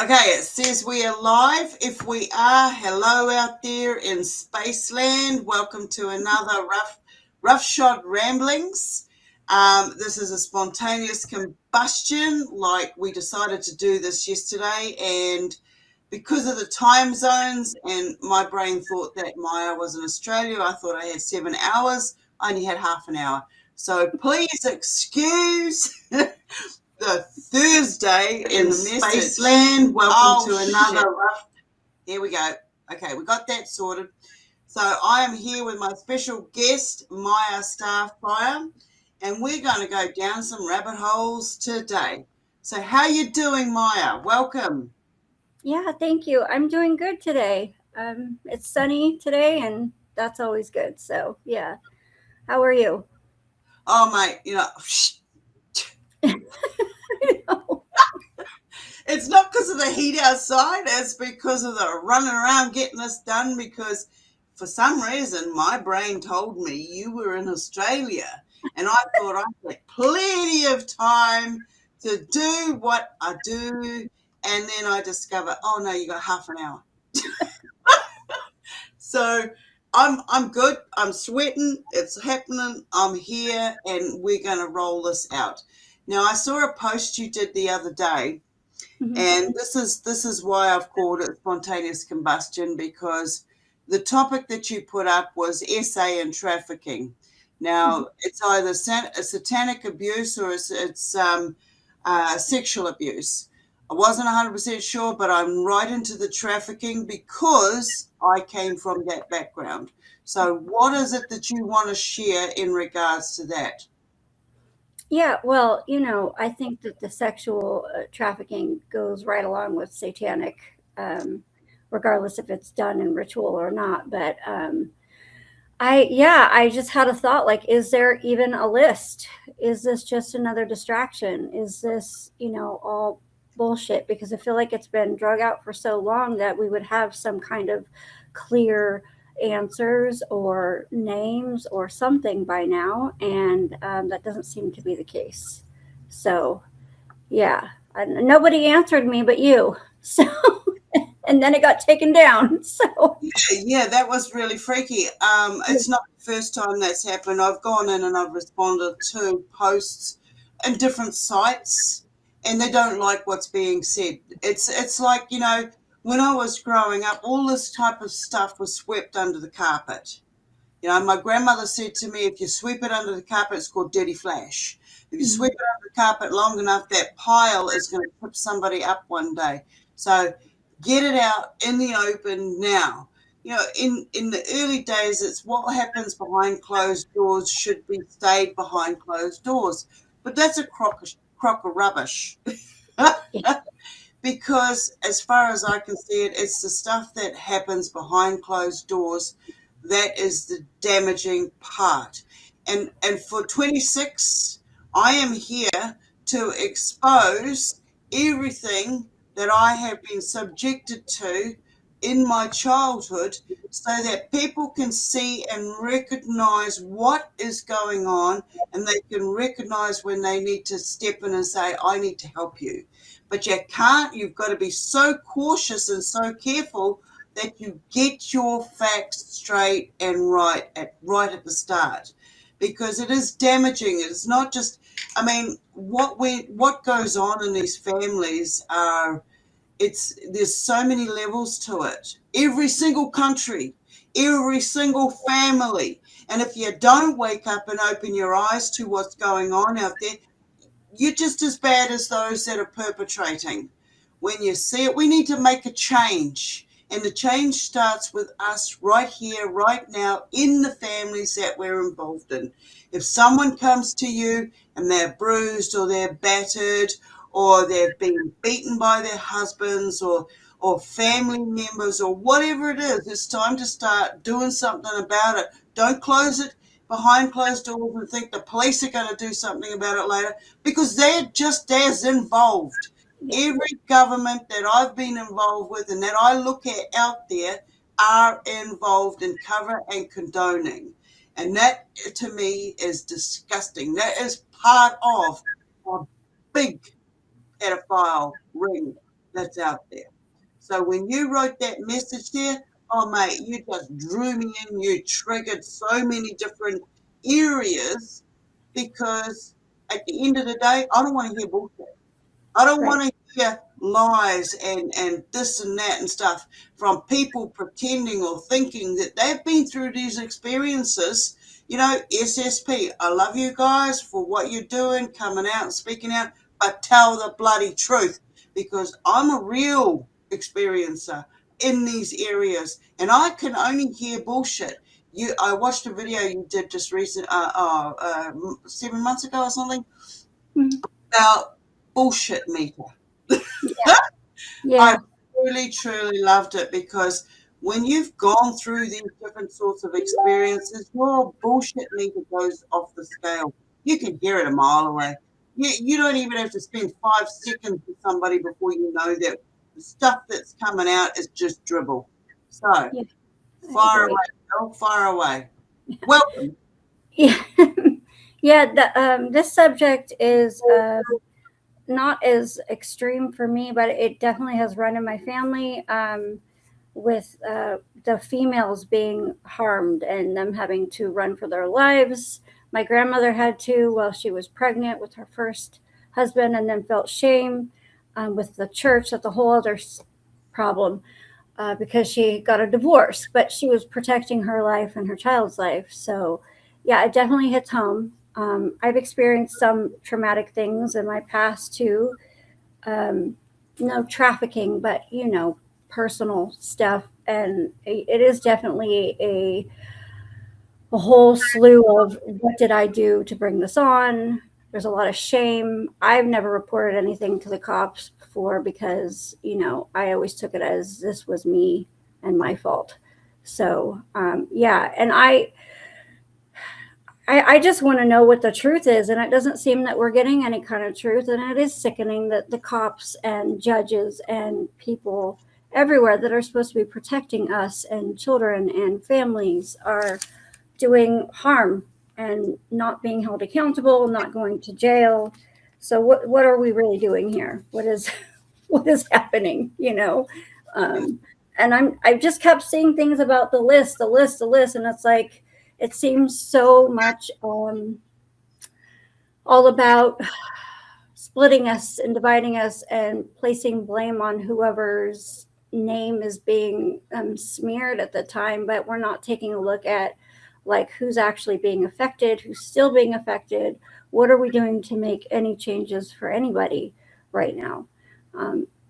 Okay, it says we are live. If we are, hello out there in Spaceland. Welcome to another roughshod ramblings. This is a spontaneous combustion. Like we decided to do this yesterday, and because of the time zones, and my brain thought that Maya was in Australia. I thought I had 7 hours. I only had half an hour. So please excuse the Thursday in the Spaceland. Welcome to another rough. Here we go. Okay, we got that sorted. So I am here with my special guest, Miya Starfire, and we're going to go down some rabbit holes today. So how you doing, Maya? Welcome. Yeah, thank you. I'm doing good today. It's sunny today, and that's always good. So, yeah. How are you? Oh, mate, it's not because of the heat outside, it's because of the running around getting this done, because for some reason my brain told me you were in Australia, and I thought I had plenty of time to do what I do, and then I discover, oh no, you got half an hour. So I'm good. I'm sweating. It's happening. I'm here, and we're going to roll this out. Now I saw a post you did the other day. Mhm. And this is why I've called it spontaneous combustion, because the topic that you put up was SA and trafficking. Mhm. Now it's either a satanic abuse or it's sexual abuse. I wasn't 100% sure, but I'm right into the trafficking because I came from that background. So what is it that you want to share in regards to that? Yeah, well, I think that the sexual trafficking goes right along with satanic, um, regardless if it's done in ritual or not. But I just had a thought like, is there even a list? Is this just another distraction? Is this, all bullshit? Because I feel like it's been drug out for so long that we would have some kind of clear answers or names or something by now. And that doesn't seem to be the case. So, yeah, nobody answered me but you. So, and then it got taken down. So, Yeah, that was really freaky. It's not the first time that's happened. I've gone in and I've responded to posts in different sites, and they don't like what's being said. It's like, when I was growing up, all this type of stuff was swept under the carpet. My grandmother said to me, if you sweep it under the carpet, it's called dirty flash. If you sweep mhm. it under the carpet long enough, that pile is going to trip somebody up one day. So get it out in the open now. In the early days, it's what happens behind closed doors should be stayed behind closed doors. But that's a crock of rubbish. Because as far as I can see it, it's the stuff that happens behind closed doors that is the damaging part. And for 26, I am here to expose everything that I have been subjected to in my childhood, so that people can see and recognize what is going on, and they can recognize when they need to step in and say, I need to help you. But you can't, you've got to be so cautious and so careful that you get your facts straight and right at the start, because it is damaging. It's not just, I mean, what goes on in these families are, there's so many levels to it. Every single country, every single family. And if you don't wake up and open your eyes to what's going on out there, you're just as bad as those that are perpetrating. When you see it, we need to make a change. And the change starts with us right here, right now, in the families that we're involved in. If someone comes to you and they're bruised or they're battered or they've been beaten by their husbands or family members or whatever it is, it's time to start doing something about it. Don't close it behind closed doors and think the police are going to do something about it later, because they're just as involved. Yeah. Every government that I've been involved with and that I look at out there are involved in cover and condoning. And that to me is disgusting. That is part of a big pedophile ring. that's out there. So when you wrote that message there, oh mate, you just drew me in. You triggered so many different areas because at the end of the day, I don't want to hear bullshit. I don't Right. want to hear lies and this and that and stuff from people pretending or thinking that they've been through these experiences. You know, SSP, I love you guys for what you're doing, coming out and speaking out, but tell the bloody truth because I'm a real experiencer in these areas and I can only hear bullshit. I watched a video you did just 7 months ago or something Mhm. about bullshit meter. Yeah. I Yeah. truly, truly loved it because when you've gone through these different sorts of experiences, your bullshit meter goes off the scale. You can hear it a mile away. You don't even have to spend 5 seconds with somebody before you know that the stuff that's coming out is just dribble. So, Yeah. I fire agree. away, girl, fire away. Welcome. Yeah. Yeah. This subject is not as extreme for me, but it definitely has run in my family. With the females being harmed and them having to run for their lives. My grandmother had to while she was pregnant with her first husband and then felt shame with the church. That's a whole other problem because she got a divorce, but she was protecting her life and her child's life. So, yeah, it definitely hits home. I've experienced some traumatic things in my past too. Um, no trafficking, but personal stuff, and it is definitely a whole slew of what did I do to bring this on. There's a lot of shame. I've never reported anything to the cops before because I always took it as this was me and my fault. So yeah, and I just want to know what the truth is, and it doesn't seem that we're getting any kind of truth. And it is sickening that the cops and judges and people everywhere that are supposed to be protecting us and children and families are doing harm and not being held accountable, not going to jail. So what are we really doing here? What is what is happening? Yeah, Um, and I've just kept seeing things about the list, and it's like it seems so much all about splitting us and dividing us and placing blame on whoever's name is being smeared at the time, but we're not taking a look at like who's actually being affected, who's still being affected, what are we doing to make any changes for anybody right now.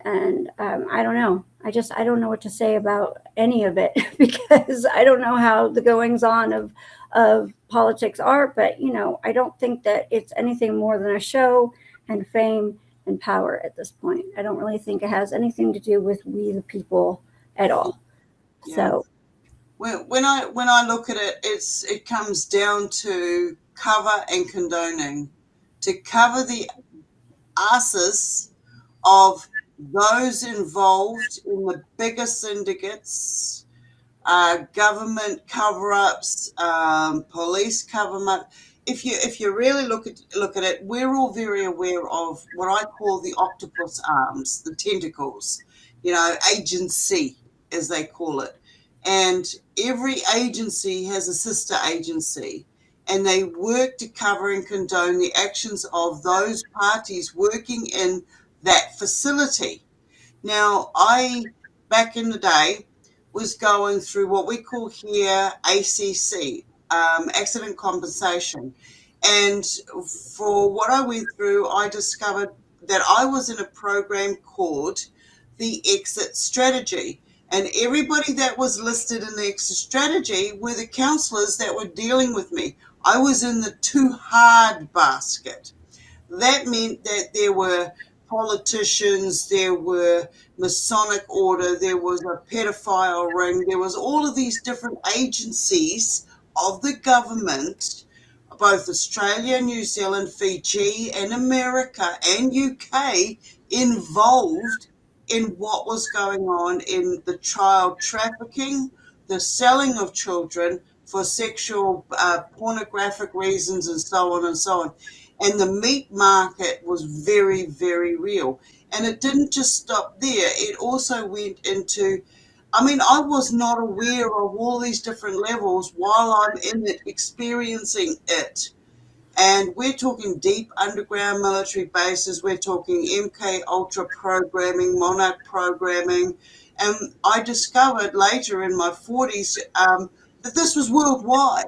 And I don't know. I don't know what to say about any of it because I don't know how the goings on of politics are. But I don't think that it's anything more than a show and fame and power at this point. I don't really think it has anything to do with we the people at all. yeah. So When I look at it, it comes down to cover and condoning, to cover the asses of those involved in the bigger syndicates, government cover-ups, police cover-up. If you really look at it, we're all very aware of what I call the octopus arms, the tentacles, agency as they call it, and every agency has a sister agency, and they work to cover and condone the actions of those parties working in that facility. Now, back in the day, was going through what we call here ACC, accident compensation. And for what I went through, I discovered that I was in a program called the Exit Strategy. And everybody that was listed in the exit strategy were the counselors that were dealing with me. I was in the too hard basket. That meant that there were politicians, there were Masonic order, there was a pedophile ring, there was all of these different agencies of the government, both Australia, New Zealand, Fiji, and America and UK involved in what was going on in the child trafficking, the selling of children for sexual pornographic reasons, and so on and so on. And the meat market was very, very real. And it didn't just stop there, it also went into, I mean, I was not aware of all these different levels while I'm in it, experiencing it. And we're talking deep underground military bases, we're talking MK Ultra programming, Monarch programming. And I discovered later in my 40s that this was worldwide.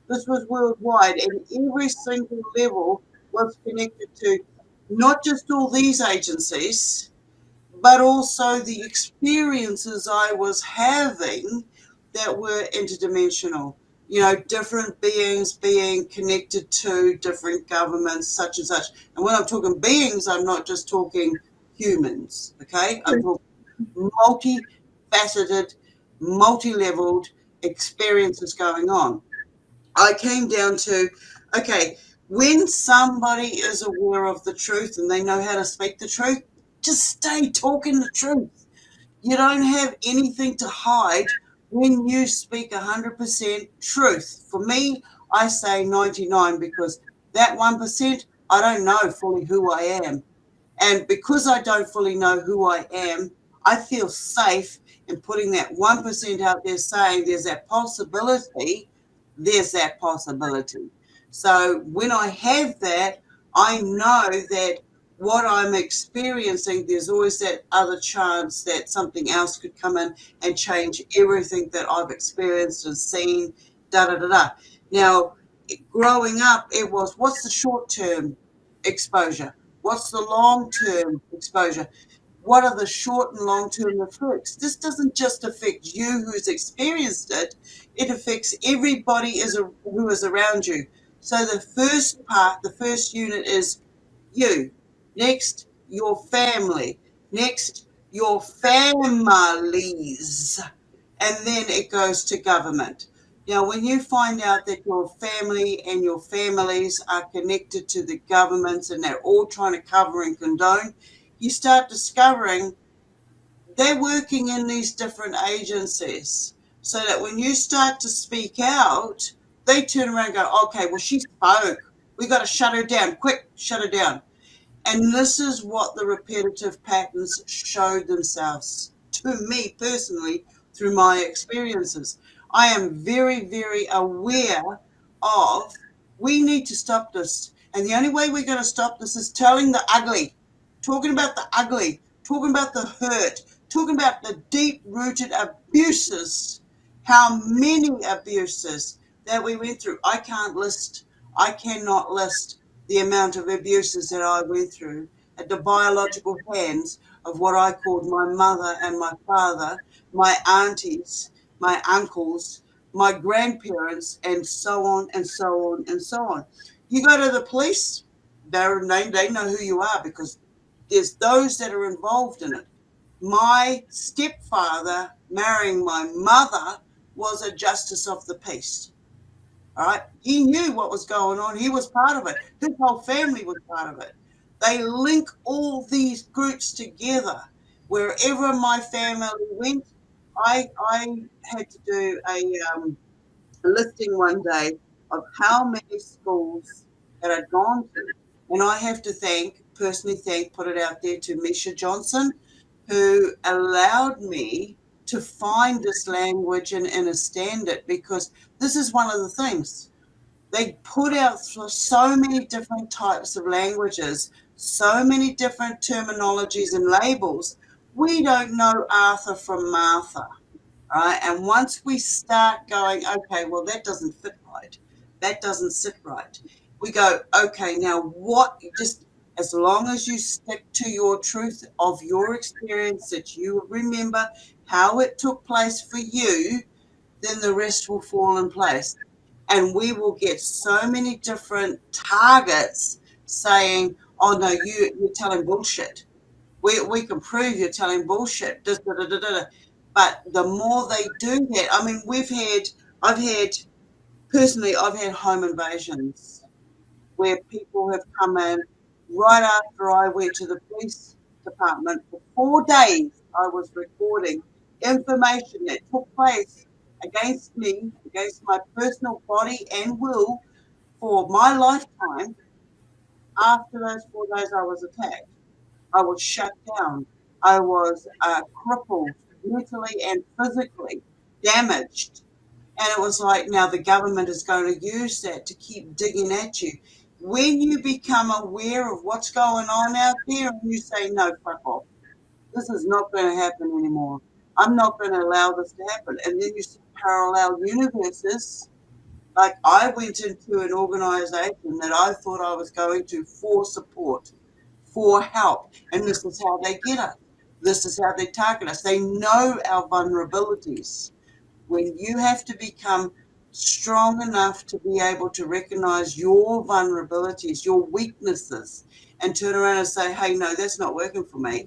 This was worldwide, and every single level was connected to not just all these agencies, but also the experiences I was having that were interdimensional. You know, different beings being connected to different governments, such and such. And when I'm talking beings, I'm not just talking humans, okay? I'm talking multifaceted, multi leveled experiences going on. I came down to, okay, when somebody is aware of the truth and they know how to speak the truth, just stay talking the truth. You don't have anything to hide when you speak 100% truth. For me, I say 99 because that 1%, I don't know fully who I am. And because I don't fully know who I am, I feel safe in putting that 1% out there saying there's that possibility, there's that possibility. So when I have that, I know that what I'm experiencing, there's always that other chance that something else could come in and change everything that I've experienced and seen, da da da da. Now, growing up, it was what's the short term exposure? What's the long-term exposure? What are the short and long-term effects? This doesn't just affect you who's experienced it, it affects everybody who is around you. So the first part, the first unit is you. Next, your family. Next, your families. And then it goes to government. Now, when you find out that your family and your families are connected to the governments and they're all trying to cover and condone, you start discovering they're working in these different agencies. So that when you start to speak out, they turn around and go, okay, well, she spoke. We got to shut her down. Quick, shut her down. And this is what the repetitive patterns showed themselves to me personally through my experiences. I am very, very aware of we need to stop this. And the only way we're going to stop this is telling the ugly, talking about the ugly, talking about the hurt, talking about the deep rooted abuses, how many abuses that we went through. I cannot list the amount of abuses that I went through at the biological hands of what I called my mother and my father, my aunties, my uncles, my grandparents, and so on and so on and so on. You go to the police, they know who you are because there's those that are involved in it. My stepfather marrying my mother was a justice of the peace. All right. He knew what was going on. He was part of it. His whole family was part of it. They link all these groups together. Wherever my family went, I had to do a listing one day of how many schools that I'd gone to. And I have to personally thank, put it out there to Misha Johnson, who allowed me to find this language and understand it because this is one of the things. They put out so many different types of languages, so many different terminologies and labels. We don't know Arthur from Martha, right? And once we start going, okay, well, that doesn't fit right, that doesn't sit right, we go, okay, now what? Just as long as you stick to your truth of your experience, that you remember how it took place for you, then the rest will fall in place. And we will get so many different targets saying, oh no, you're telling bullshit. We can prove you're telling bullshit. Da, da, da, da, da. But the more they do that, I mean, I've had, personally, I've had home invasions where people have come in right after I went to the police department. For 4 days, I was recording information that took place against me, against my personal body and will for my lifetime. After those 4 days, I was attacked. I was shut down. I was crippled mentally and physically, damaged. And it was like, now the government is going to use that to keep digging at you. When you become aware of what's going on out there and you say, no, fuck off, this is not going to happen anymore. I'm not going to allow this to happen. And then you see parallel universes. Like I went into an organization that I thought I was going to for support, for help. And this is how they get us. This is how they target us. They know our vulnerabilities. When you have to become strong enough to be able to recognize your vulnerabilities, your weaknesses, and turn around and say, hey, no, that's not working for me.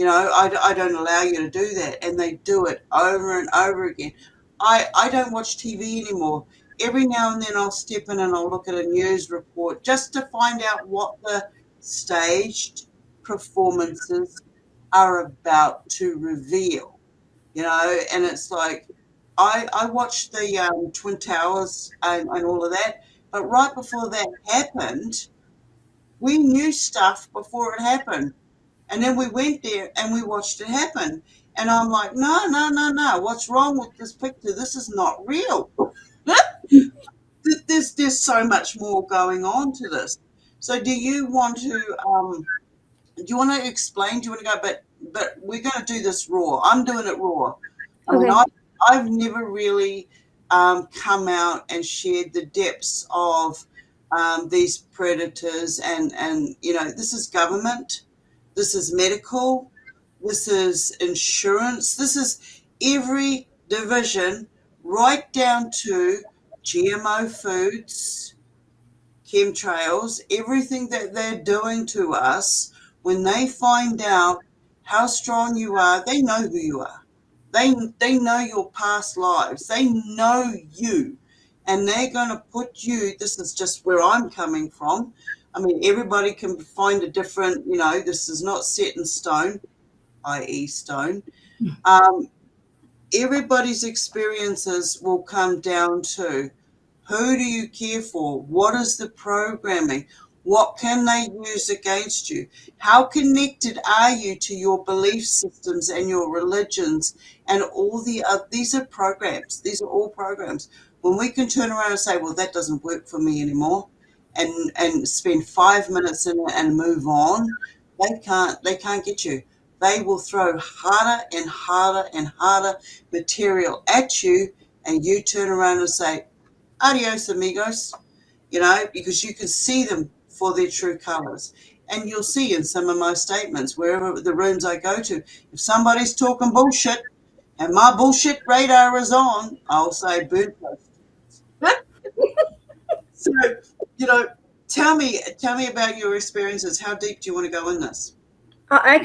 I don't allow you to do that. And they do it over and over again. I don't watch TV anymore. Every now and then I'll step in and I'll look at a news report just to find out what the staged performances are about to reveal, and it's like I watched the Twin Towers and all of that, but right before that happened, we knew stuff before it happened. And then we went there and we watched it happen. And I'm like, no, no, no, no. What's wrong with this picture? This is not real. There's so much more going on to this. So do you want to explain? Do you want to go? But we're going to do this raw. I'm doing it raw. I mean, Okay. I've never really come out and shared the depths of these predators, and this is government, this is medical, this is insurance, this is every division, right down to GMO foods, chemtrails, everything that they're doing to us. When they find out how strong you are, they know who you are. They know your past lives. They know you. And they're going to put you, this is just where I'm coming from. I mean, everybody can find a different, this is not set in stone, i.e., stone. Um, Everybody's experiences will come down to who do you care for? What is the programming? What can they use against you? How connected are you to your belief systems and your religions and all these are programs. These are all programs. When we can turn around and say, well, that doesn't work for me anymore, and spend 5 minutes in it and move on, they can't get you. They will throw harder and harder and harder material at you, and you turn around and say, adios, amigos, because you can see them for their true colors. And you'll see in some of my statements, wherever the rooms I go to, if somebody's talking bullshit and my bullshit radar is on, I'll say, boom toast. So, you know, tell me about your experiences. How deep do you want to go in this? I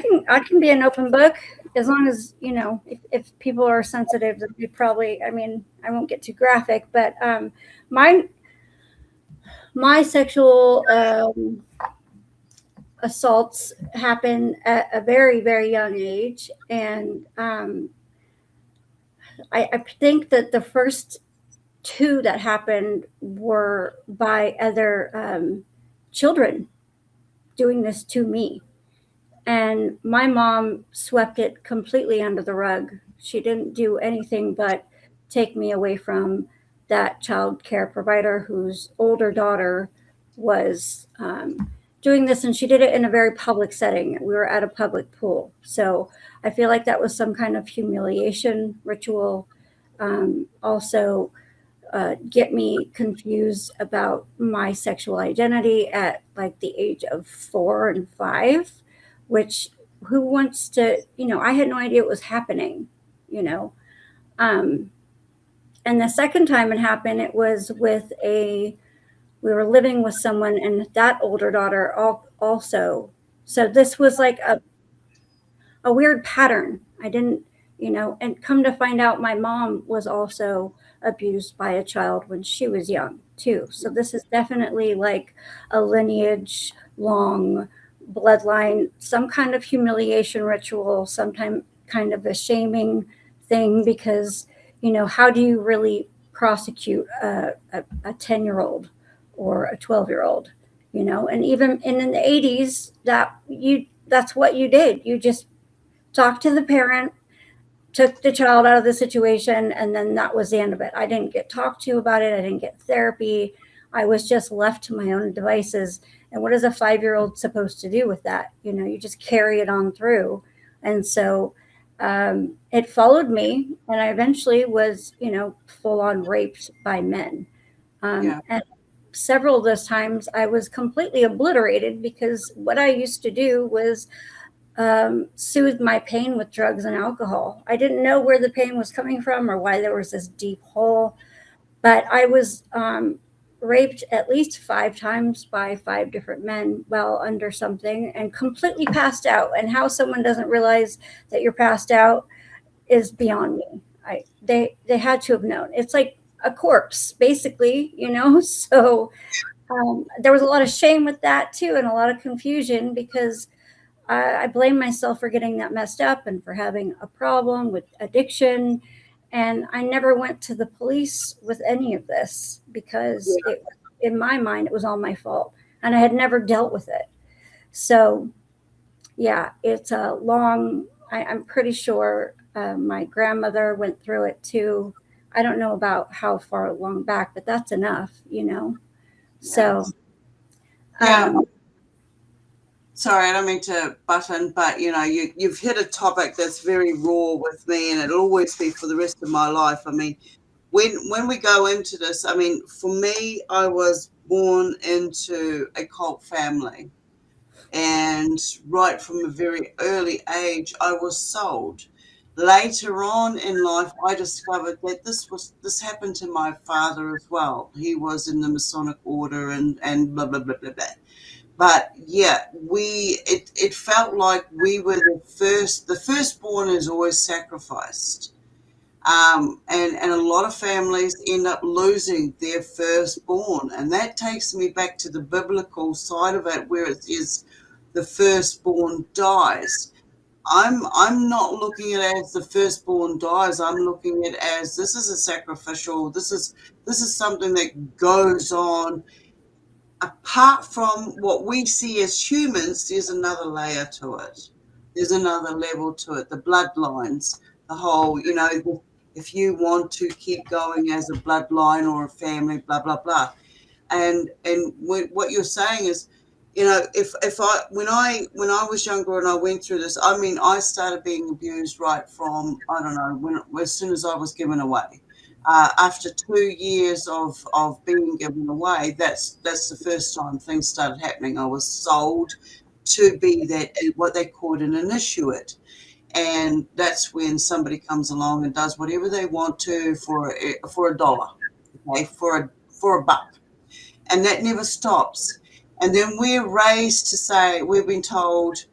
can be an open book as long as if people are sensitive, then we probably. I mean, I won't get too graphic, but my my sexual assaults happen at a very very young age, and I think that the first two that happened were by other children doing this to me. And my mom swept it completely under the rug. She didn't do anything but take me away from that child care provider whose older daughter was doing this, and she did it in a very public setting. We were at a public pool. So I feel like that was some kind of humiliation ritual. Also, get me confused about my sexual identity at like the age of 4 and 5, which who wants to, I had no idea it was happening, you know. Um, and the second time it happened, it was we were living with someone and that older daughter also. So this was like a weird pattern. I didn't, and come to find out my mom was also abused by a child when she was young too. So this is definitely like a lineage long bloodline, some kind of humiliation ritual, sometime kind of a shaming thing because, how do you really prosecute a 10-year-old or a 12-year-old? And even in the 80s, that's what you did. You just talked to the parent, took the child out of the situation, and then that was the end of it. I didn't get talked to about it. I didn't get therapy. I was just left to my own devices. And what is a 5-year-old supposed to do with that? You just carry it on through. And so it followed me, and I eventually was, full on raped by men. Yeah. And several of those times I was completely obliterated because what I used to do was soothe my pain with drugs and alcohol. I didn't know where the pain was coming from or why there was this deep hole, but I was raped at least 5 times by 5 different men while under something and completely passed out. And how someone doesn't realize that you're passed out is beyond me. They had to have known. It's like a corpse, basically. So there was a lot of shame with that too, and a lot of confusion because I blame myself for getting that messed up and for having a problem with addiction. And I never went to the police with any of this because in my mind, it was all my fault. And I had never dealt with it. So, yeah, it's a long, I'm pretty sure my grandmother went through it too. I don't know about how far along back, but that's enough. Yeah. So, Yeah. um, Sorry, I don't mean to butt in, but you've hit a topic that's very raw with me, and it'll always be for the rest of my life. I mean, when we go into this, I mean, for me, I was born into a cult family, and right from a very early age, I was sold. Later on in life, I discovered that this happened to my father as well. He was in the Masonic order and blah blah blah blah blah. But yeah, it felt like we were the first. The firstborn is always sacrificed, and a lot of families end up losing their firstborn, and that takes me back to the biblical side of it, where it is the firstborn dies. I'm not looking at it as the firstborn dies. I'm looking at it as this is a sacrificial. This is something that goes on apart from what we see as humans. There's another layer to it. There's another level to it. The bloodlines, the whole, if you want to keep going as a bloodline or a family, blah blah blah. And what you're saying is, if I when I was younger and I went through this, I mean, I started being abused right from, I don't know, as soon as I was given away. After 2 years of being given away, that's the first time things started happening. I was sold to be that, what they called an initiate, and that's when somebody comes along and does whatever they want to for a dollar, okay, for a buck, and that never stops. And then we're raised to say, we've been told,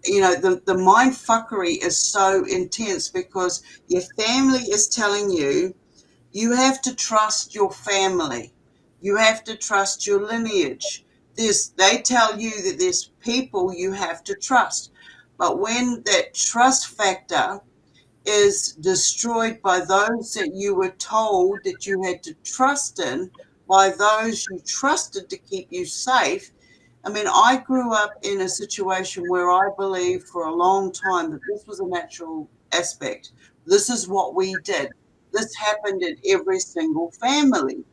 the mind fuckery is so intense because your family is telling you, you have to trust your family. You have to trust your lineage. They tell you that there's people you have to trust. But when that trust factor is destroyed by those that you were told that you had to trust in, by those you trusted to keep you safe. I mean, I grew up in a situation where I believed for a long time that this was a natural aspect. This is what we did. This happened in every single family.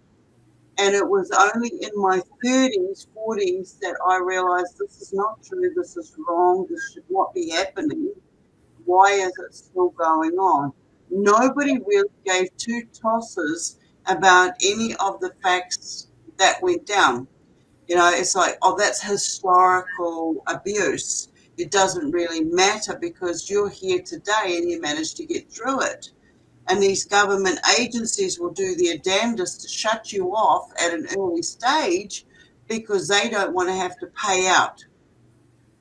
And it was only in my 30s, 40s that I realized this is not true. This is wrong. This should not be happening. Why is it still going on? Nobody really gave two tosses about any of the facts that went down. It's like, oh, that's historical abuse. It doesn't really matter because you're here today and you managed to get through it. And these government agencies will do their damnedest to shut you off at an early stage because they don't want to have to pay out.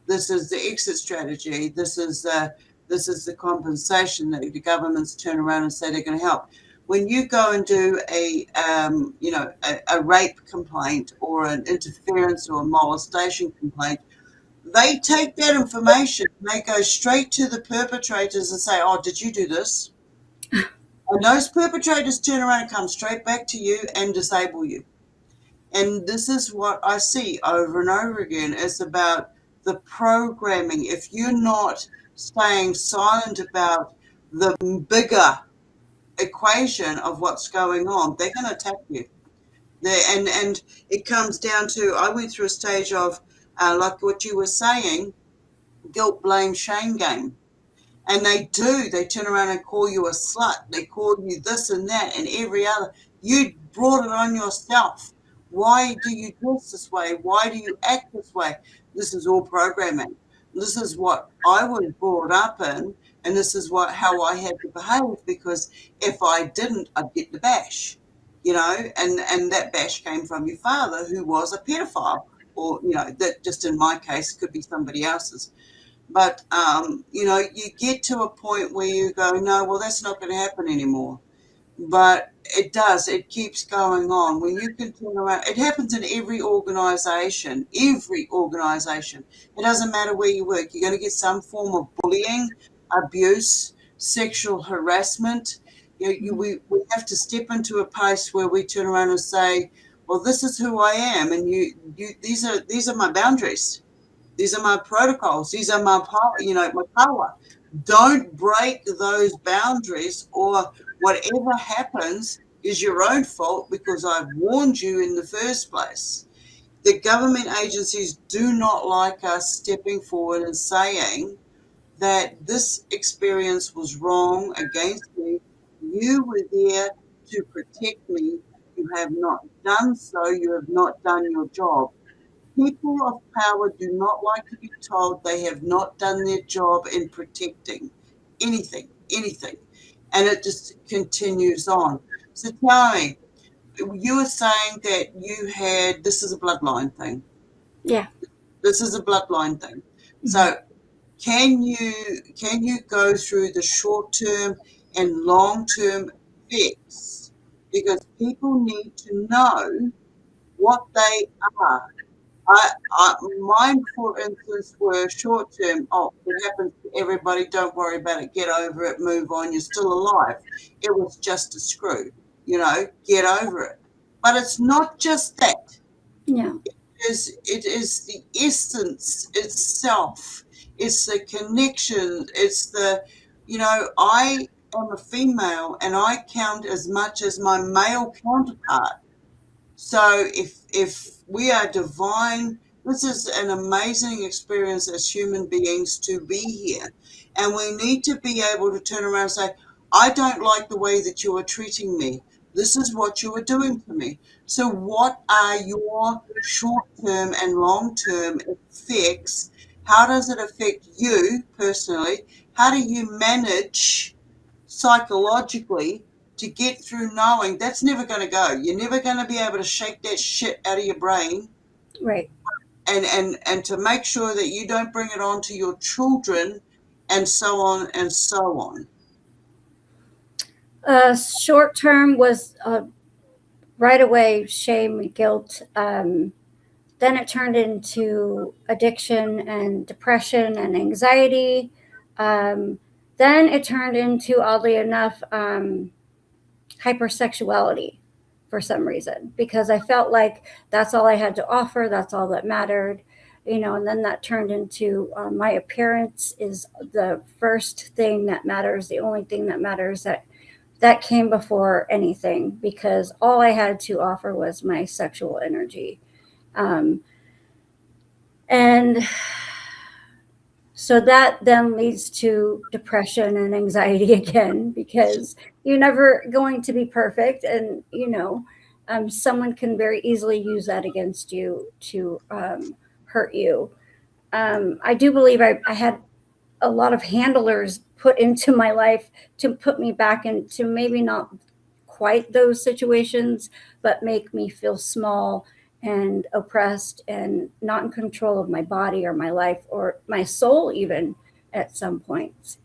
This is the exit strategy. This is the compensation that the governments turn around and say they're going to help. When you go and do a rape complaint or an interference or a molestation complaint, they take that information and they go straight to the perpetrators and say, "Oh, did you do this?" And those perpetrators turn around and come straight back to you and disable you. And this is what I see over and over again. It's about the programming. If you're not staying silent about the bigger equation of what's going on, they're going to attack you. And it comes down to, I went through a stage of, like what you were saying, guilt, blame, shame game. And they turn around and call you a slut. They call you this and that and every other. You brought it on yourself. Why do you dress this way? Why do you act this way? This is all programming. This is what I was brought up in, and this is how I had to behave, because if I didn't, I'd get the bash, and that bash came from your father, who was a pedophile, or that just in my case could be somebody else's. But, you get to a point where you go, no, well, that's not going to happen anymore. But it does. It keeps going on. When you can turn around, it happens in every organization. Every organization. It doesn't matter where you work. You're going to get some form of bullying, abuse, sexual harassment. We have to step into a place where we turn around and say, well, this is who I am, and these are my boundaries. These are my protocols. These are my power, my power. Don't break those boundaries, or whatever happens is your own fault, because I've warned you in the first place. The government agencies do not like us stepping forward and saying that this experience was wrong against me. You were there to protect me. You have not done so. You have not done your job. People of power do not like to be told they have not done their job in protecting anything. And it just continues on. So tell me, you were saying that this is a bloodline thing. Yeah. This is a bloodline thing. Mhm. So can you go through the short term and long term effects? Because people need to know what they are. Mine, for instance, were short term. Oh, it happens to everybody. Don't worry about it. Get over it. Move on. You're still alive. It was just a screw. Get over it. But it's not just that. Yeah. It is the essence itself. It's the connection. It's I am a female, and I count as much as my male counterpart. So if we are divine, this is an amazing experience as human beings to be here. And we need to be able to turn around and say, I don't like the way that you are treating me. This is what you are doing to me. So what are your short-term and long-term effects? How does it affect you personally? How do you manage psychologically to get through knowing that's never going to go? You're never going to be able to shake that shit out of your brain, Right. and to make sure that you don't bring it on to your children, and so on and so on. Short term was right away shame, guilt. Then it turned into addiction and depression and anxiety. Um, then it turned into, oddly enough, hypersexuality for some reason, because I felt like that's all I had to offer, that's all that mattered, and then that turned into my appearance is the first thing that matters, the only thing that matters. That came before anything, because all I had to offer was my sexual energy. Um, and so that then leads to depression and anxiety again, because you're never going to be perfect, and someone can very easily use that against you to hurt you. I do believe I had a lot of handlers put into my life to put me back into maybe not quite those situations, but make me feel small and oppressed and not in control of my body or my life or my soul, even at some points.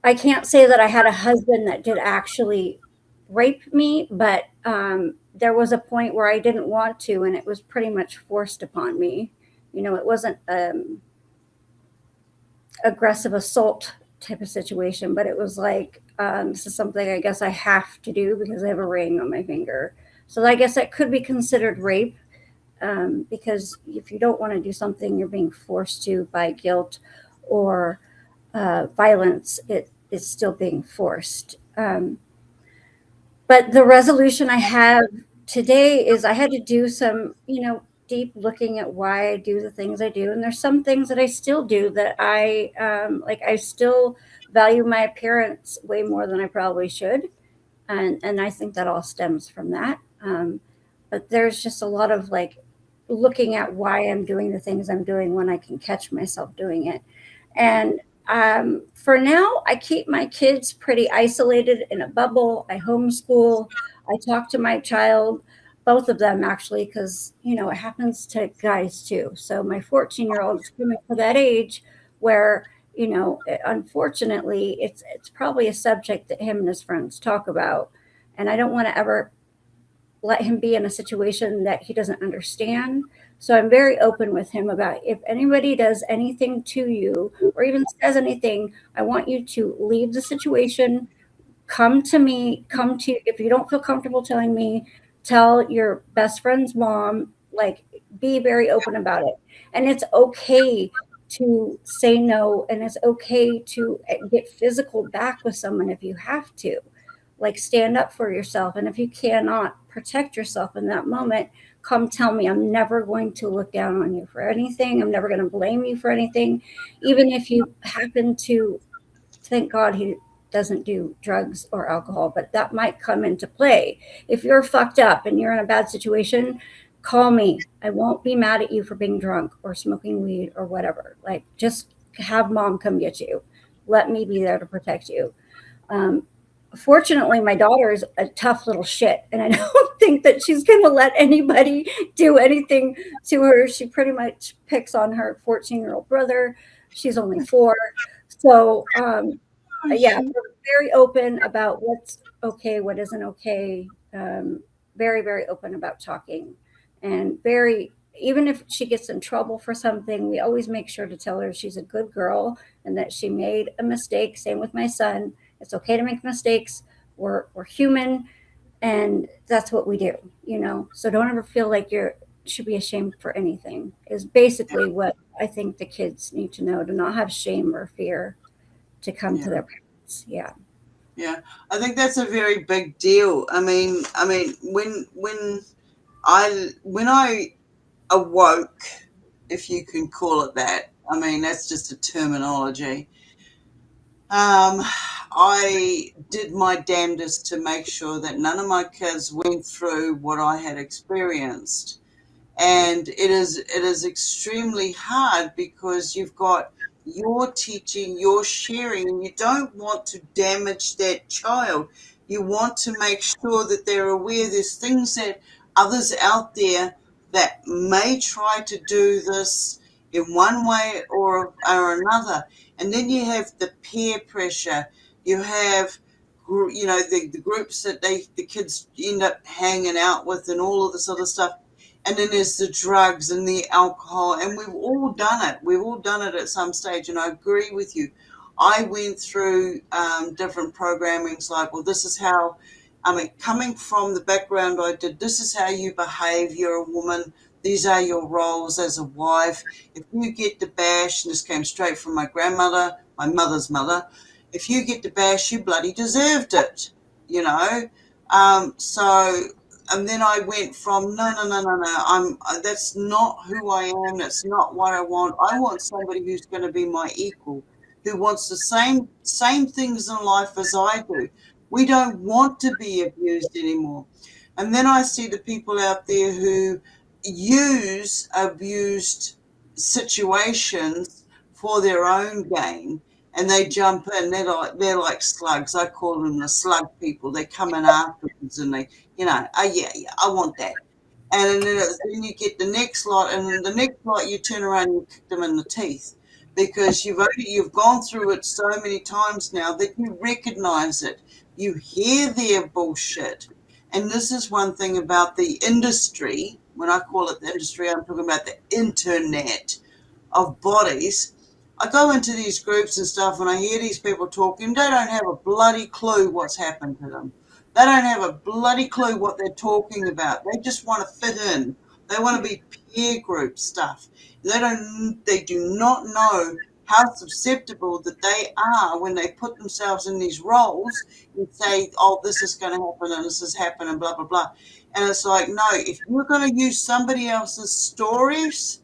I can't say that I had a husband that did actually rape me, but there was a point where I didn't want to, and it was pretty much forced upon me. It wasn't aggressive assault type of situation, but it was like, this is something I guess I have to do because I have a ring on my finger. So I guess that could be considered rape, because if you don't want to do something, you're being forced to by guilt or violence. It's still being forced. But the resolution I have today is I had to do some, deep looking at why I do the things I do. And there's some things that I still do that like. I still value my appearance way more than I probably should. And I think that all stems from that. But there's just a lot of like looking at why I'm doing the things I'm doing when I can catch myself doing it. Yeah. And for now, I keep my kids pretty isolated in a bubble. I homeschool. I talk to my child, both of them actually, because it happens to guys too. So my 14-year-old is coming to that age where unfortunately, it's probably a subject that him and his friends talk about, and I don't want to ever let him be in a situation that he doesn't understand. So I'm very open with him about if anybody does anything to you or even says anything, I want you to leave the situation, come to me, if you don't feel comfortable telling me, tell your best friend's mom, like be very open about it. And it's okay to say no, and it's okay to get physical back with someone if you have to, like stand up for yourself. And if you cannot protect yourself in that moment, come tell me. I'm never going to look down on you for anything. I'm never going to blame you for anything, even if you happen to, thank God he doesn't do drugs or alcohol, but that might come into play. If you're fucked up and you're in a bad situation, call me. I won't be mad at you for being drunk or smoking weed or whatever. Like, just have mom come get you. Let me be there to protect you. Um, Fortunately, my daughter is a tough little shit, and I don't think that she's going to let anybody do anything to her. She pretty much picks on her 14-year-old brother. She's only 4. So, Oh, yeah, shoot. we're very open about what's okay, what isn't okay. Very, very open about talking, and very, even if she gets in trouble for something, we always make sure to tell her she's a good girl and that she made a mistake. Same with my son. It's okay to make mistakes. We're human, and that's what we do. So don't ever feel like you should be ashamed for anything. Is Yeah. basically what I think the kids need to know, to not have shame or fear to come Yeah. to their parents. Yeah. Yeah. I think that's a very big deal. I mean, when I awoke, if you can call it that. I mean, that's just a terminology. Um, I did my damnedest to make sure that none of my kids went through what I had experienced. And it is extremely hard because you've got your teaching, your sharing, and you don't want to damage that child. You want to make sure that they're aware there's things that others out there that may try to do this in one way or another. And then you have the peer pressure. You have the groups that the kids end up hanging out with and all of this other stuff. And then there's the drugs and the alcohol, and we've all done it. We've all done it at some stage, and I agree with you. I went through different programmings like, well, this is how, I mean, coming from the background I did, this is how you behave. You're a woman. These are your roles as a wife. If you get the bash, and this came straight from my grandmother, my mother's mother, if you get the bash, you bloody deserved it, you know. So and then I went from no, no, no, no, no. That's not who I am. That's not what I want. I want somebody who's going to be my equal, who wants the same things in life as I do. We don't want to be abused anymore. And then I see the people out there who use abused situations for their own gain, and they jump in. They're like slugs. I call them the slug people. They come in afterwards and they, oh yeah, yeah, I want that. And then you get the next lot, and then the next lot you turn around and you kick them in the teeth because you've gone through it so many times now that you recognize it. You hear their bullshit. And this is one thing about the industry. When I call it the industry, I'm talking about the internet of bodies. I go into these groups and stuff and I hear these people talking. They don't have a bloody clue what's happened to them. They don't have a bloody clue what they're talking about. They just want to fit in. They want to be peer group stuff. They do not know how susceptible that they are when they put themselves in these roles and say, oh, this is going to happen and this is happening, blah, blah, blah. And it's like, no, if you're going to use somebody else's stories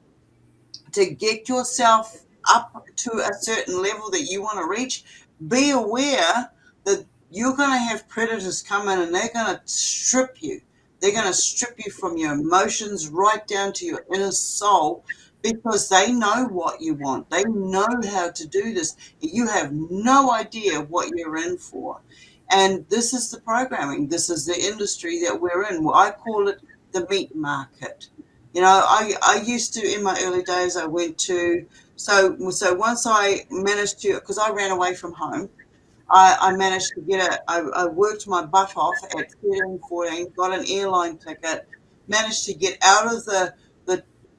to get yourself up to a certain level that you want to reach, be aware that you're going to have predators come in and they're going to strip you. They're going to strip you from your emotions right down to your inner soul because they know what you want. They know how to do this. You have no idea what you're in for. And this is the programming. This is the industry that we're in. I call it the meat market. I used to, in my early days, I went to, so once I managed to, because I ran away from home, I managed to I worked my butt off at 13, 14, got an airline ticket, managed to get out of the,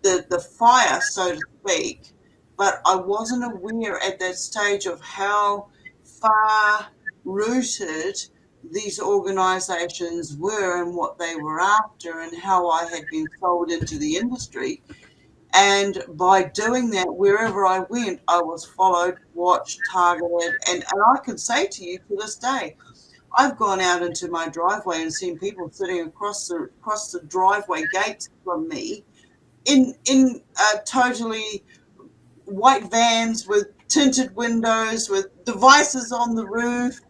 the fire, so to speak, but I wasn't aware at that stage of how far rooted these organizations were and what they were after and how I had been sold into the industry. And by doing that, wherever I went, I was followed, watched, targeted. And I can say to you to this day, I've gone out into my driveway and seen people sitting across the driveway gates from me in totally white vans with tinted windows, with devices on the roof,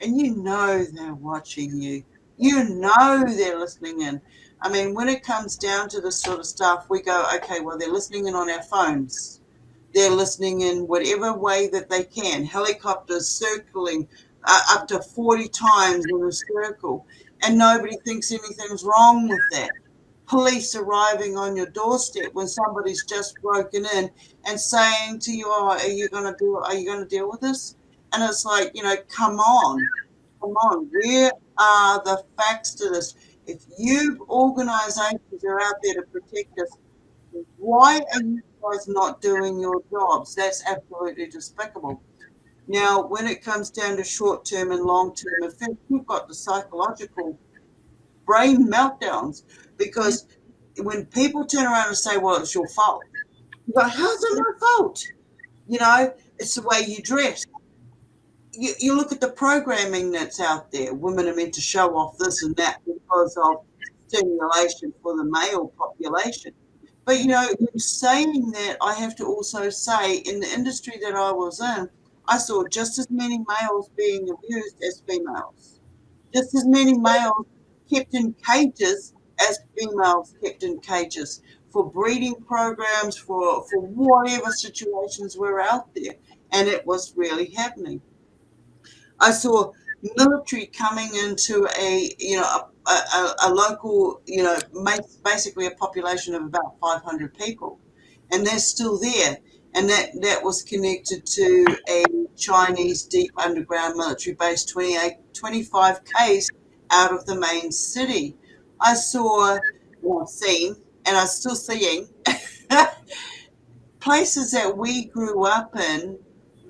and you know they're watching you. You know they're listening in. I mean, when it comes down to this sort of stuff, we go, okay, well, they're listening in on our phones. They're listening in whatever way that they can. Helicopters circling up to 40 times in a circle, and nobody thinks anything's wrong with that. Police arriving on your doorstep when somebody's just broken in and saying to you, "Oh, are you going to deal with this?" And it's like, come on. Where are the facts to this? If you organisations are out there to protect us, why are you guys not doing your jobs? That's absolutely despicable. Now, when it comes down to short term and long term effects, you've got the psychological brain meltdowns because when people turn around and say, well, it's your fault, you go, how's it my fault? It's the way you dress. You look at the programming that's out there. Women are meant to show off this and that because of stimulation for the male population. But, in saying that, I have to also say, in the industry that I was in, I saw just as many males being abused as females. Just as many males kept in cages as females kept in cages for breeding programs, for whatever situations were out there. And it was really happening. I saw military coming into a local, basically a population of about 500 people, and they're still there. And that was connected to a Chinese deep underground military base 25 Ks out of the main city. I saw, well, seen, and I'm still seeing places that we grew up in,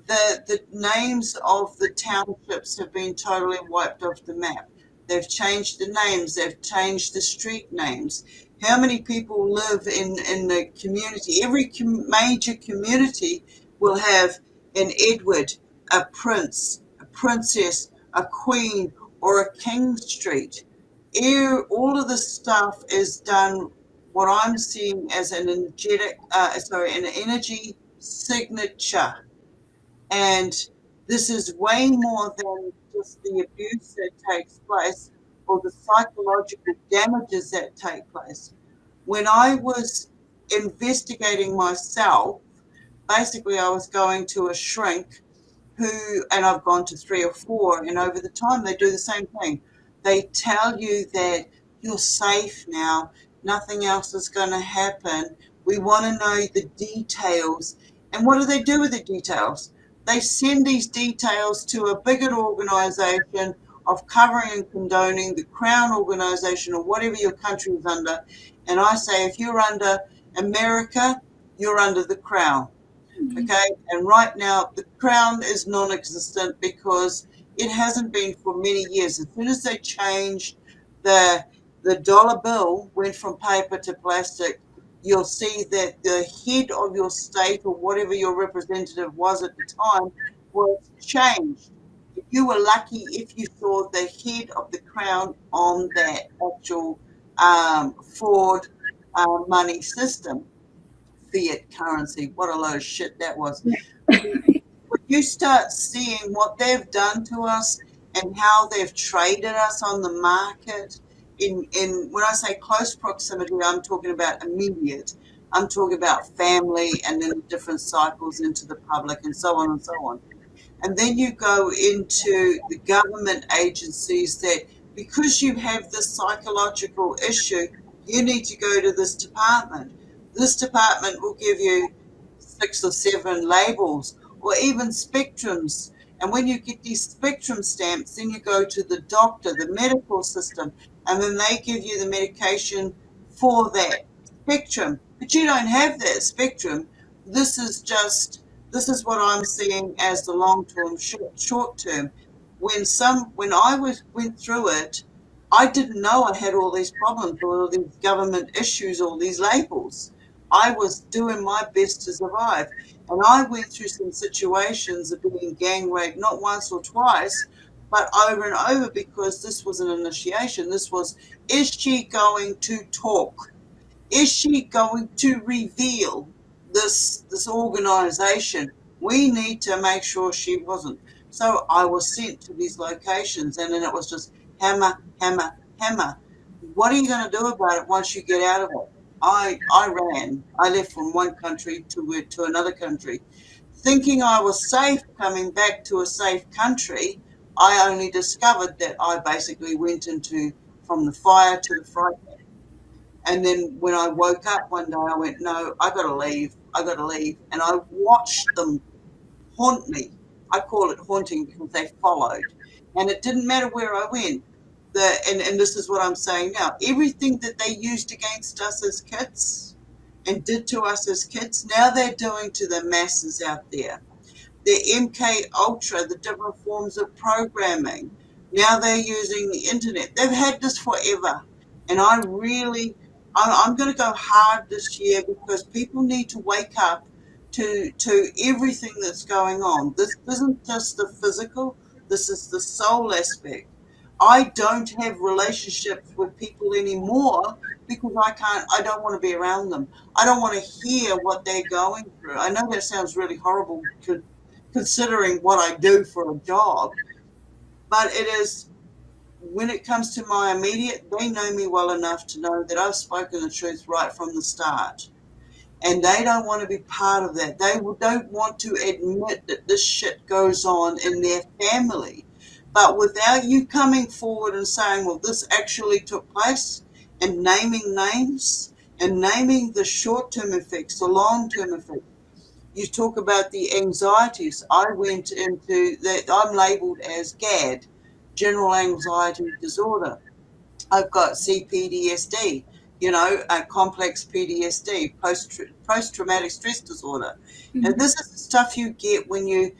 the names of the townships have been totally wiped off the map. They've changed the names, they've changed the street names. How many people live in the community? Every major community will have an Edward, a prince, a princess, a queen, or a king street. All of this stuff is done, what I'm seeing as an energy signature. And this is way more than just the abuse that takes place or the psychological damages that take place. When I was investigating myself, basically I was going to a shrink and I've gone to 3 or 4, and over the time they do the same thing. They tell you that you're safe now, nothing else is going to happen. We want to know the details. And what do they do with the details? They send these details to a bigot organisation of covering and condoning the Crown organisation or whatever your country is under. And I say, if you're under America, you're under the Crown. Okay, and right now the crown is non-existent because It hasn't been for many years. As soon as they changed the dollar bill went from paper to plastic, you'll see that the head of your state or whatever your representative was at the time was changed. You were lucky if you saw the head of the crown on that actual fraud money system, fiat currency. What a load of shit that was. When you start seeing what they've done to us and how they've traded us on the market, in when I say close proximity, I'm talking about immediate. I'm talking about family and then different cycles into the public and so on and so on. And then you go into the government agencies that because you have this psychological issue, you need to go to this department. This department will give you 6 or 7 labels or even spectrums. And when you get these spectrum stamps, then you go to the doctor, the medical system, and then they give you the medication for that spectrum. But you don't have that spectrum. This is just this is what I'm seeing as the long term, short term. When I went through it, I didn't know I had all these problems, all these government issues, all these labels. I was doing my best to survive. And I went through some situations of being gang raped, not once or twice, but over and over because this was an initiation. This was, is she going to talk? Is she going to reveal this organization? We need to make sure she wasn't. So I was sent to these locations, and then it was just hammer, hammer, hammer. What are you going to do about it once you get out of it? I ran. I left from one country to another country, thinking I was safe coming back to a safe country. I only discovered that I basically went into from the fire to the fry. And then when I woke up one day, I went, no, I got to leave. I got to leave. And I watched them haunt me. I call it haunting because they followed. And it didn't matter where I went. And this is what I'm saying now. Everything that they used against us as kids and did to us as kids, now they're doing to the masses out there, the MK Ultra, the different forms of programming. Now they're using the internet. They've had this forever. And I'm going to go hard this year because people need to wake up to everything that's going on. This isn't just the physical, this is the soul aspect. I don't have relationships with people anymore because I don't want to be around them. I don't want to hear what they're going through. I know that sounds really horrible considering what I do for a job, but it is when it comes to my immediate, they know me well enough to know that I've spoken the truth right from the start. And they don't want to be part of that. They don't want to admit that this shit goes on in their family. But without you coming forward and saying, well, this actually took place, and naming names and naming the short term effects, the long term effects, you talk about the anxieties. I went into that, I'm labeled as GAD, general anxiety disorder. I've got CPTSD, a complex PTSD, post traumatic stress disorder. And Mhm. this is the stuff you get when you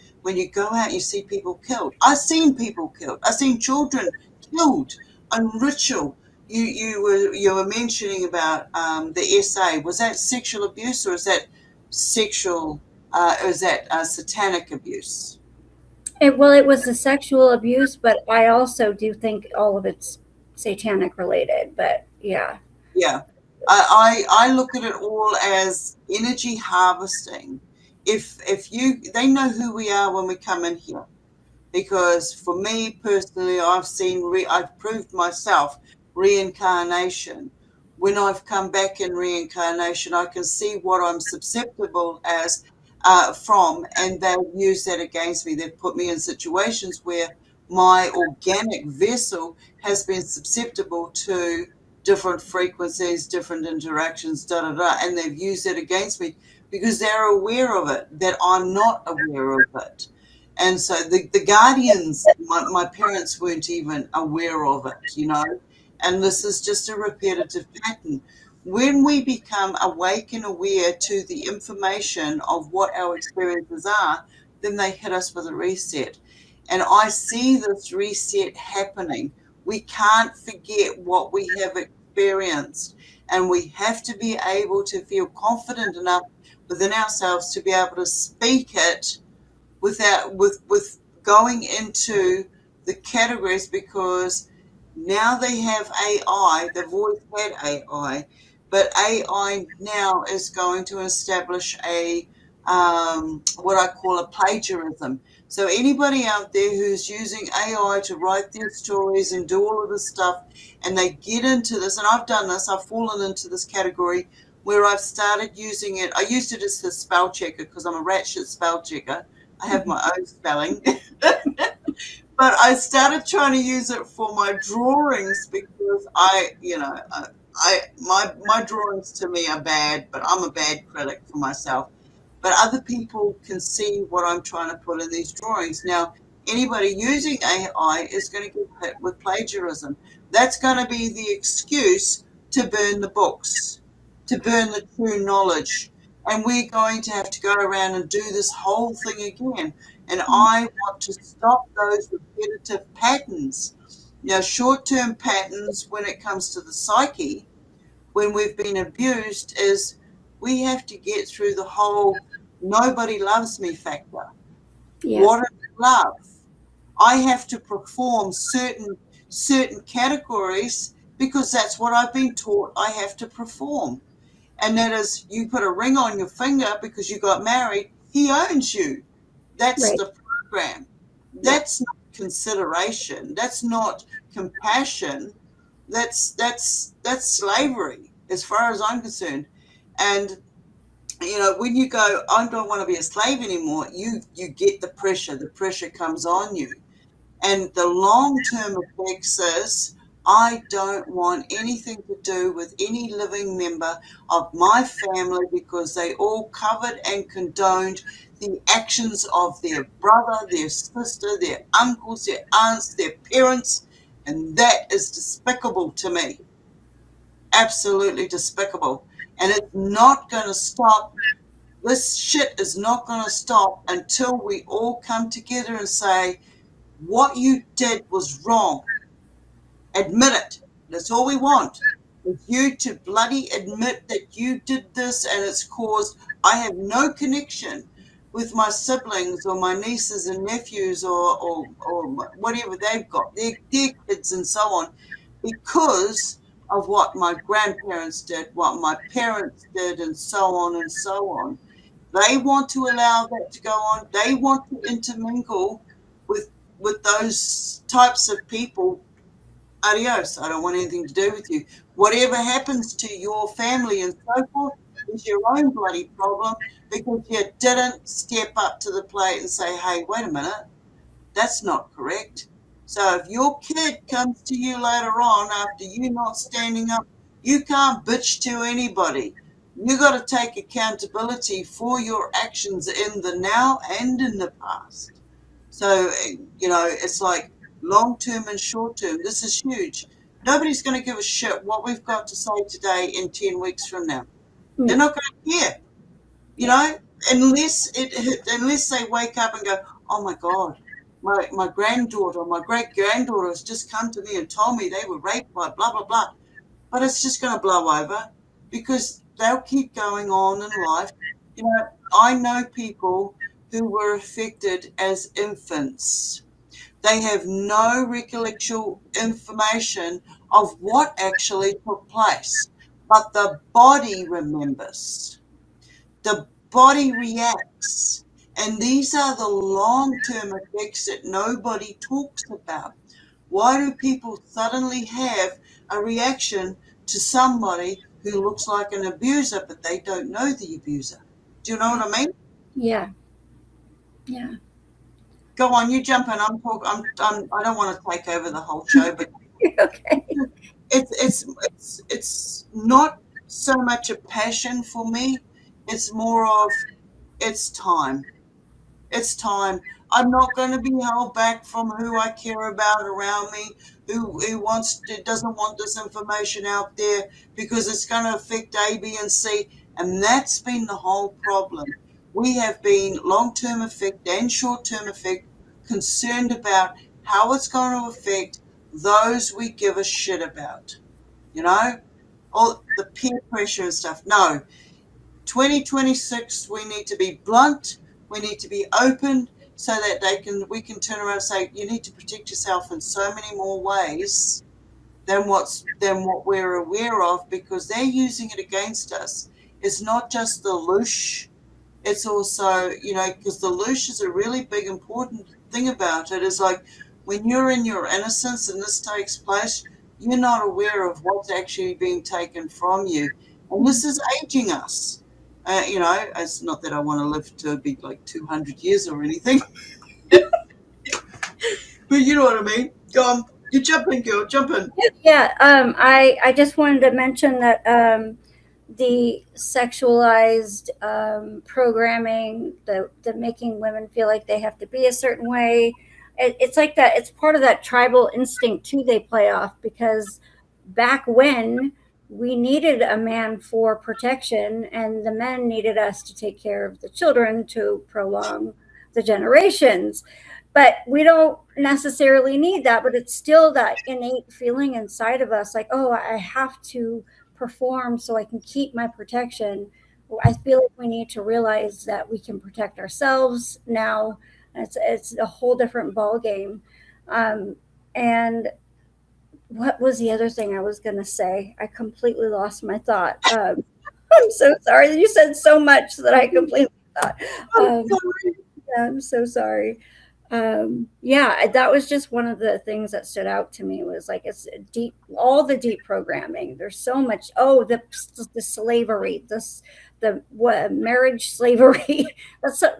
go out and you see people killed. I've seen people killed. I've seen children killed on ritual. You were mentioning about the SA. Was that sexual abuse or is that sexual? Or is that satanic abuse? Well, it was the sexual abuse, but I also do think all of it's satanic related. But yeah. Yeah. I look at it all as energy harvesting. If you they know who we are when we come in here. Because for me personally, I've proved myself reincarnation. When I've come back in reincarnation, I can see what I'm susceptible as from, and they'll use that against me. They've put me in situations where my organic vessel has been susceptible to different frequencies, different interactions, da da da, and they've used it against me because they're aware of it, that I'm not aware of it. And so the guardians, my parents weren't even aware of it. And this is just a repetitive pattern. When we become awake and aware to the information of what our experiences are, then they hit us with a reset. And I see this reset happening. We can't forget what we have experienced, and we have to be able to feel confident enough within ourselves to be able to speak it without with going into the categories, because now they have AI. They've always had AI, but AI now is going to establish a what I call a plagiarism. So anybody out there who's using AI to write their stories and do all of this stuff, and they get into this, and I've done this, I've fallen into this category where I've started using it. I used it as a spell checker because I'm a ratchet spell checker. I have my own spelling. But I started trying to use it for my drawings because my drawings to me are bad, but I'm a bad critic for myself. But other people can see what I'm trying to put in these drawings. Now, anybody using AI is going to get hit with plagiarism. That's going to be the excuse to burn the books, to burn the true knowledge. And we're going to have to go around and do this whole thing again. And I want to stop those repetitive patterns. Now, short-term patterns when it comes to the psyche, when we've been abused, is we have to get through the whole nobody loves me factor. Yes. What is love? I have to perform certain categories because that's what I've been taught I have to perform. And that is, you put a ring on your finger because you got married, he owns you. That's Right. the program. Yeah. That's not consideration. That's not compassion. That's slavery, as far as I'm concerned. And when you go, I don't want to be a slave anymore, you get the pressure. The pressure comes on you. And the long-term effects is I don't want anything to do with any living member of my family because they all covered and condoned the actions of their brother, their sister, their uncles, their aunts, their parents, and that is despicable to me. Absolutely despicable. And it's not going to stop. This shit is not going to stop until we all come together and say, what you did was wrong. Admit it. That's all we want. Is you to bloody admit that you did this and it's caused. I have no connection with my siblings or my nieces and nephews or whatever they've got, their kids and so on, because of what my grandparents did, what my parents did, and so on and so on. They want to allow that to go on. They want to intermingle with with those types of people. Adios. I don't want anything to do with you. Whatever happens to your family and so forth is your own bloody problem because you didn't step up to the plate and say, hey, wait a minute, that's not correct. So if your kid comes to you later on after you not standing up, you can't bitch to anybody. You got to take accountability for your actions in the now and in the past. So, it's like long term and short term. This is huge. Nobody's going to give a shit what we've got to say today in 10 weeks from now. They're No. not going to care, you Yeah. know, unless they wake up and go, oh my God, my granddaughter, my great granddaughter has just come to me and told me they were raped by blah, blah, blah. But it's just going to blow over because they'll keep going on in life. I know people who were affected as infants. They have no recollectual information of what actually took place, but the body remembers. The body reacts. And these are the long term effects that nobody talks about. Why do people suddenly have a reaction to somebody who looks like an abuser, but they don't know the abuser? Do you know what I mean? Yeah. Yeah. Go on, you jump in. I don't want to take over the whole show, but Okay. it's not so much a passion for me. It's more of it's time. It's time. I'm not going to be held back from who I care about around me, who doesn't want this information out there because it's going to affect A, B, and C. And that's been the whole problem. We have been long-term effect and short-term effect concerned about how it's going to affect those we give a shit about, you know, all the peer pressure and stuff. No, 2026, we need to be blunt, we need to be open so that we can turn around and say, you need to protect yourself in so many more ways than what we're aware of, because they're using it against us. It's not just the loosh, it's also, because the loosh is a really big important thing about it, is like when you're in your innocence and this takes place, you're not aware of what's actually being taken from you. And this is aging us. It's not that I want to live to be like 200 years or anything, but you know what I mean. Go on, you jump in, girl, jump in. Yeah, I just wanted to mention that the sexualized programming, the making women feel like they have to be a certain way, it's like that. It's part of that tribal instinct too. They play off because back when we needed a man for protection, and the men needed us to take care of the children to prolong the generations, but we don't necessarily need that, but it's still that innate feeling inside of us like, oh, I have to perform so I can keep my protection. I feel like we need to realize that we can protect ourselves now. It's a whole different ball game. And what was the other thing I was going to say? I completely lost my thought. I'm so sorry. You said so much that I completely thought. I'm um, sorry. yeah, I'm so sorry. Yeah, that was just one of the things that stood out to me was like it's deep, all the deep programming. There's so much. Oh, the slavery, the what marriage slavery.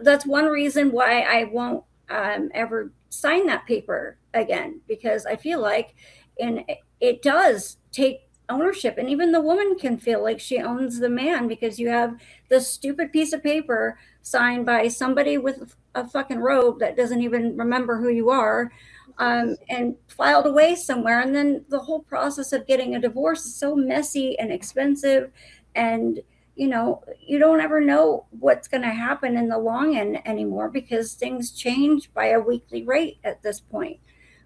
That's one reason why I won't ever sign that paper again, because I feel like and it does take ownership, and even the woman can feel like she owns the man because you have this stupid piece of paper signed by somebody with a fucking robe that doesn't even remember who you are, and filed away somewhere. And then the whole process of getting a divorce is so messy and expensive. And, you don't ever know what's going to happen in the long end anymore because things change by a weekly rate at this point.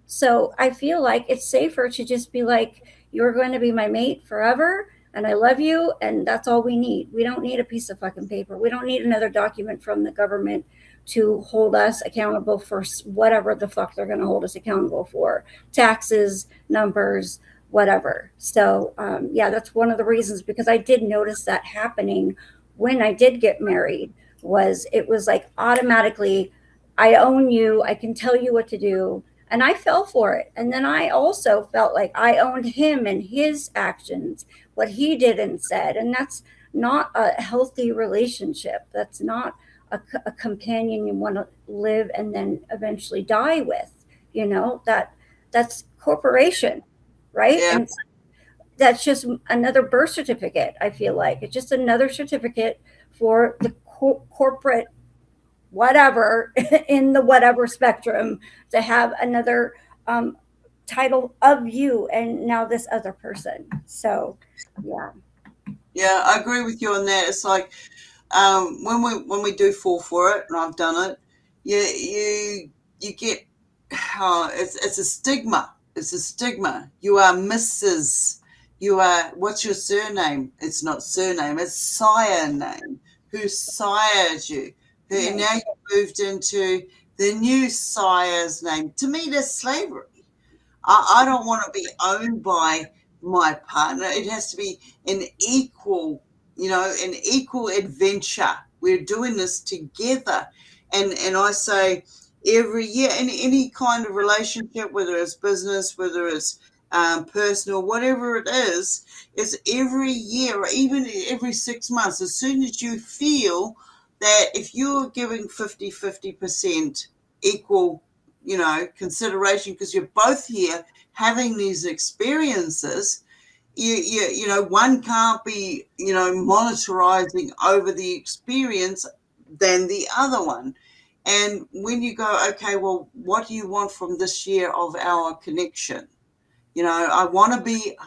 So I feel like it's safer to just be like, you're going to be my mate forever and I love you, and that's all we need. We don't need a piece of fucking paper. We don't need another document from the government to hold us accountable for whatever the fuck they're going to hold us accountable for, taxes, numbers, whatever. So yeah, that's one of the reasons, because I did notice that happening when I did get married. Was it was like automatically, I own you, I can tell you what to do, and I fell for it. And then I also felt like I owned him and his actions, what he did and said. And that's not a healthy relationship. That's not a companion you want to live and then eventually die with. That's corporation, right? Yeah, And that's just another birth certificate. I feel like it's just another certificate for the corporate whatever in the whatever spectrum to have another title of you and now this other person. So yeah. yeah, I agree with you on that. It's like when we do fall for it, and I've done it, you get it's a stigma. It's a stigma. You are Mrs. You are, what's your surname? It's not surname. It's sire name. Who sired you? And Right. now you've moved into the new sire's name. To me, that's slavery. I don't want to be owned by my partner. It has to be an an equal adventure. We're doing this together. And I say every year in any kind of relationship, whether it's business, whether it's personal, whatever it is every year or even every 6 months, as soon as you feel that if you're giving 50-50% equal consideration, because you're both here having these experiences, one can't be monitorizing over the experience than the other one. And when you go, okay, well, what do you want from this year of our connection? I want to be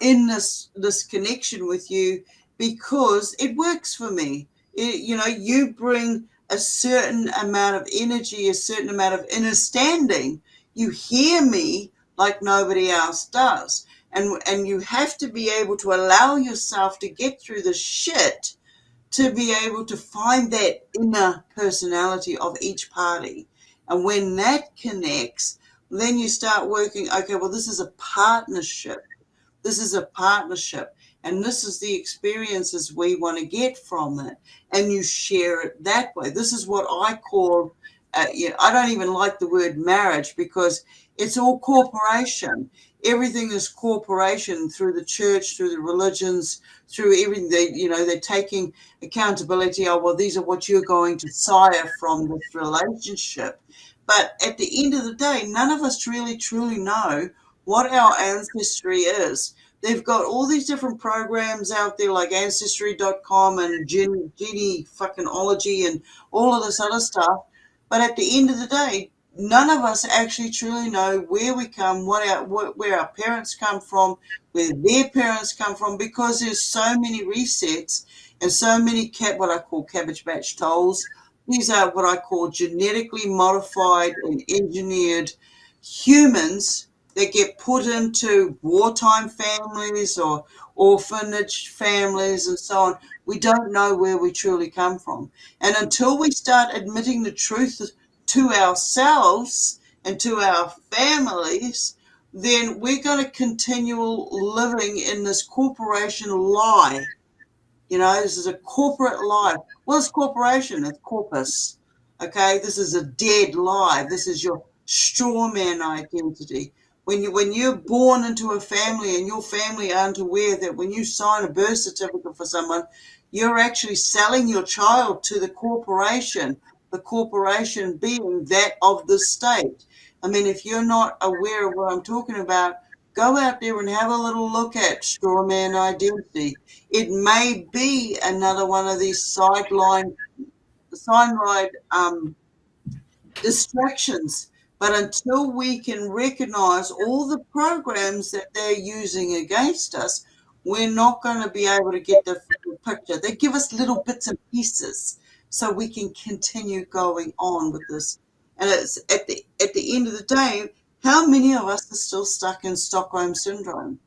in this connection with you because it works for me. You bring a certain amount of energy, a certain amount of understanding. You hear me like nobody else does. And you have to be able to allow yourself to get through the shit to be able to find that inner personality of each party. And when that connects, then you start working, okay, well, this is a partnership. This is a partnership. And this is the experiences we want to get from it. And you share it that way. This is what I call, I don't even like the word marriage because it's all corporation. Everything is corporation through the church, through the religions, through everything. They're taking accountability. Oh, well, these are what you're going to sire from this relationship. But at the end of the day, none of us really truly know what our ancestry is. They've got all these different programs out there like Ancestry.com and Genie fucking ology and all of this other stuff. But at the end of the day, none of us actually truly know where we come, where our parents come from, where their parents come from, because there's so many resets and so many what I call cabbage patch tolls. These are what I call genetically modified and engineered humans that get put into wartime families or orphanage families and so on. We don't know where we truly come from. And until we start admitting the truth to ourselves and to our families, then we're going to continue living in this corporation lie. This is a corporate lie. Well, it's corporation, it's corpus. Okay, this is a dead lie. This is your straw man identity. When you're born into a family and your family aren't aware that when you sign a birth certificate for someone, you're actually selling your child to the corporation being that of the state. I mean, if you're not aware of what I'm talking about, go out there and have a little look at straw man identity. It may be another one of these sideline distractions. But until we can recognize all the programs that they're using against us, we're not going to be able to get the full picture. They give us little bits and pieces so we can continue going on with this. And it's at the end of the day, how many of us are still stuck in Stockholm syndrome?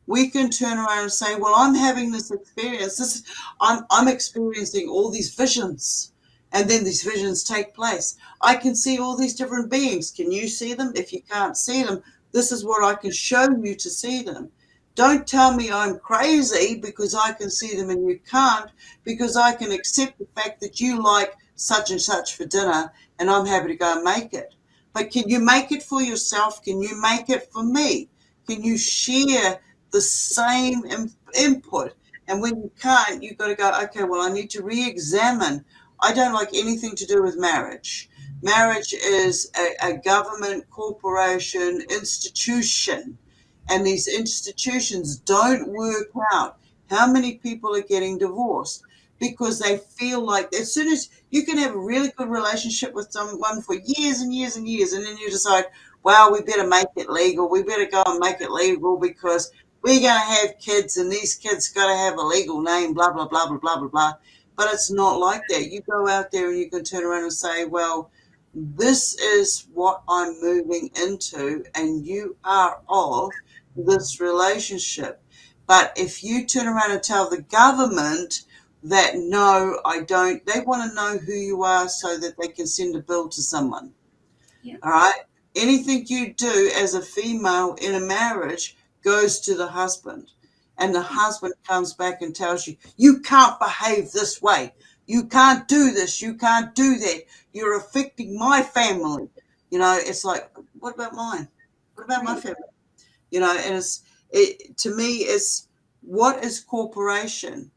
We can turn around and say, well, I'm having this experience. I'm experiencing all these visions. And then these visions take place. I can see all these different beings. Can you see them? If you can't see them, this is what I can show you to see them. Don't tell me I'm crazy because I can see them and you can't, because I can accept the fact that you like such and such for dinner and I'm happy to go and make it. But can you make it for yourself? Can you make it for me? Can you share the same input? And when you can't, you've got to go, okay, well, I need to re-examine. I don't like anything to do with marriage. Marriage is a government, corporation, institution. And these institutions don't work out how many people are getting divorced because they feel like as soon as you can have a really good relationship with someone for years and years and years, and then you decide, well, we better make it legal. We better go and make it legal because we're going to have kids and these kids got to have a legal name, blah, blah, blah, blah, blah, blah, blah. But it's not like that. You go out there and you can turn around and say, well, this is what I'm moving into and you are of this relationship. But if you turn around and tell the government that, no, I don't, they want to know who you are so that they can send a bill to someone. Yeah. All right. Anything you do as a female in a marriage goes to the husband. And the husband comes back and tells you, you can't behave this way. You can't do this. You can't do that. You're affecting my family. It's like, what about mine? What about my family? And to me, it's what is corporation?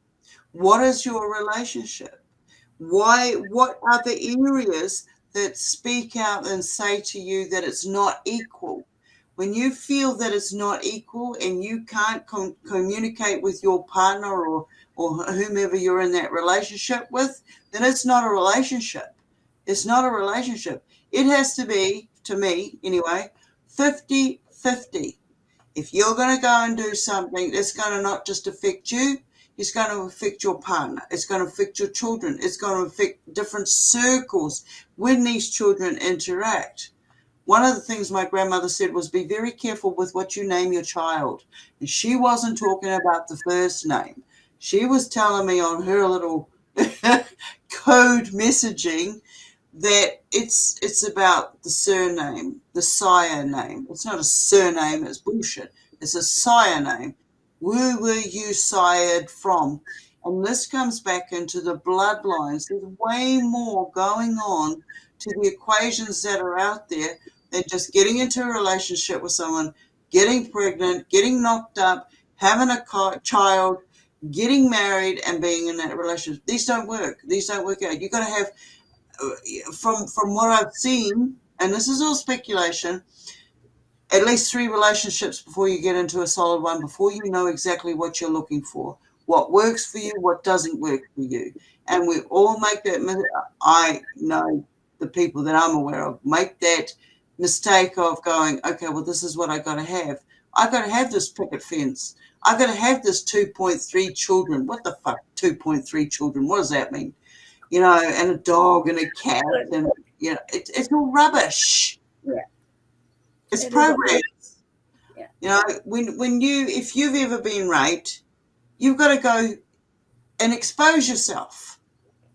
What is your relationship? What are the areas that speak out and say to you that it's not equal? When you feel that it's not equal and you can't communicate with your partner or whomever you're in that relationship with, then it's not a relationship. It's not a relationship. It has to be, to me anyway, 50-50. If you're going to go and do something that's going to not just affect you, is going to affect your partner. It's going to affect your children. It's going to affect different circles when these children interact. One of the things my grandmother said was, be very careful with what you name your child. And she wasn't talking about the first name. She was telling me on her little code messaging that it's about the surname, the sire name. It's not a surname, it's bullshit. It's a sire name. Where were you sired from? And this comes back into the bloodlines. There's way more going on to the equations that are out there than just getting into a relationship with someone, getting pregnant, getting knocked up, having a child, getting married, and being in that relationship. These don't work. These don't work out. You've got to have, from what I've seen, and this is all speculation, at least 3 relationships before you get into a solid one, before you know exactly what you're looking for, what works for you, what doesn't work for you. And we all make that. I know the people that I'm aware of make that mistake of going, okay, well, this is what I got to have. I got to have this picket fence. I got to have this 2.3 children. What the fuck, 2.3 children? What does that mean? And a dog and a cat, and it's all rubbish. Yeah. It's programs. Yeah. If you've ever been raped, you've got to go and expose yourself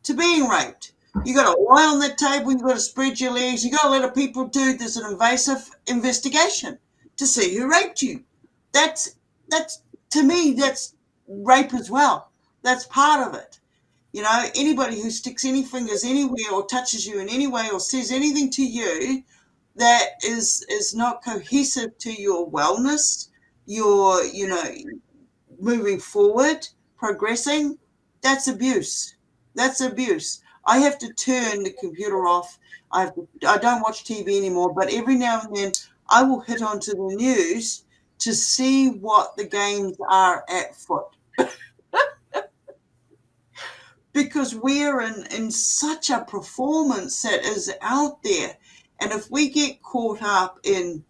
to being raped. You got to lie on that table. You got to spread your legs. You got to let people do this an invasive investigation to see who raped you. That's to me, that's rape as well. That's part of it. Anybody who sticks any fingers anywhere or touches you in any way or says anything to you that is not cohesive to your wellness, your moving forward, progressing, that's abuse. That's abuse. I have to turn the computer off. I don't watch TV anymore, but every now and then I will hit onto the news to see what the games are at foot. Because we're in such a performance that is out there. And if we get caught up in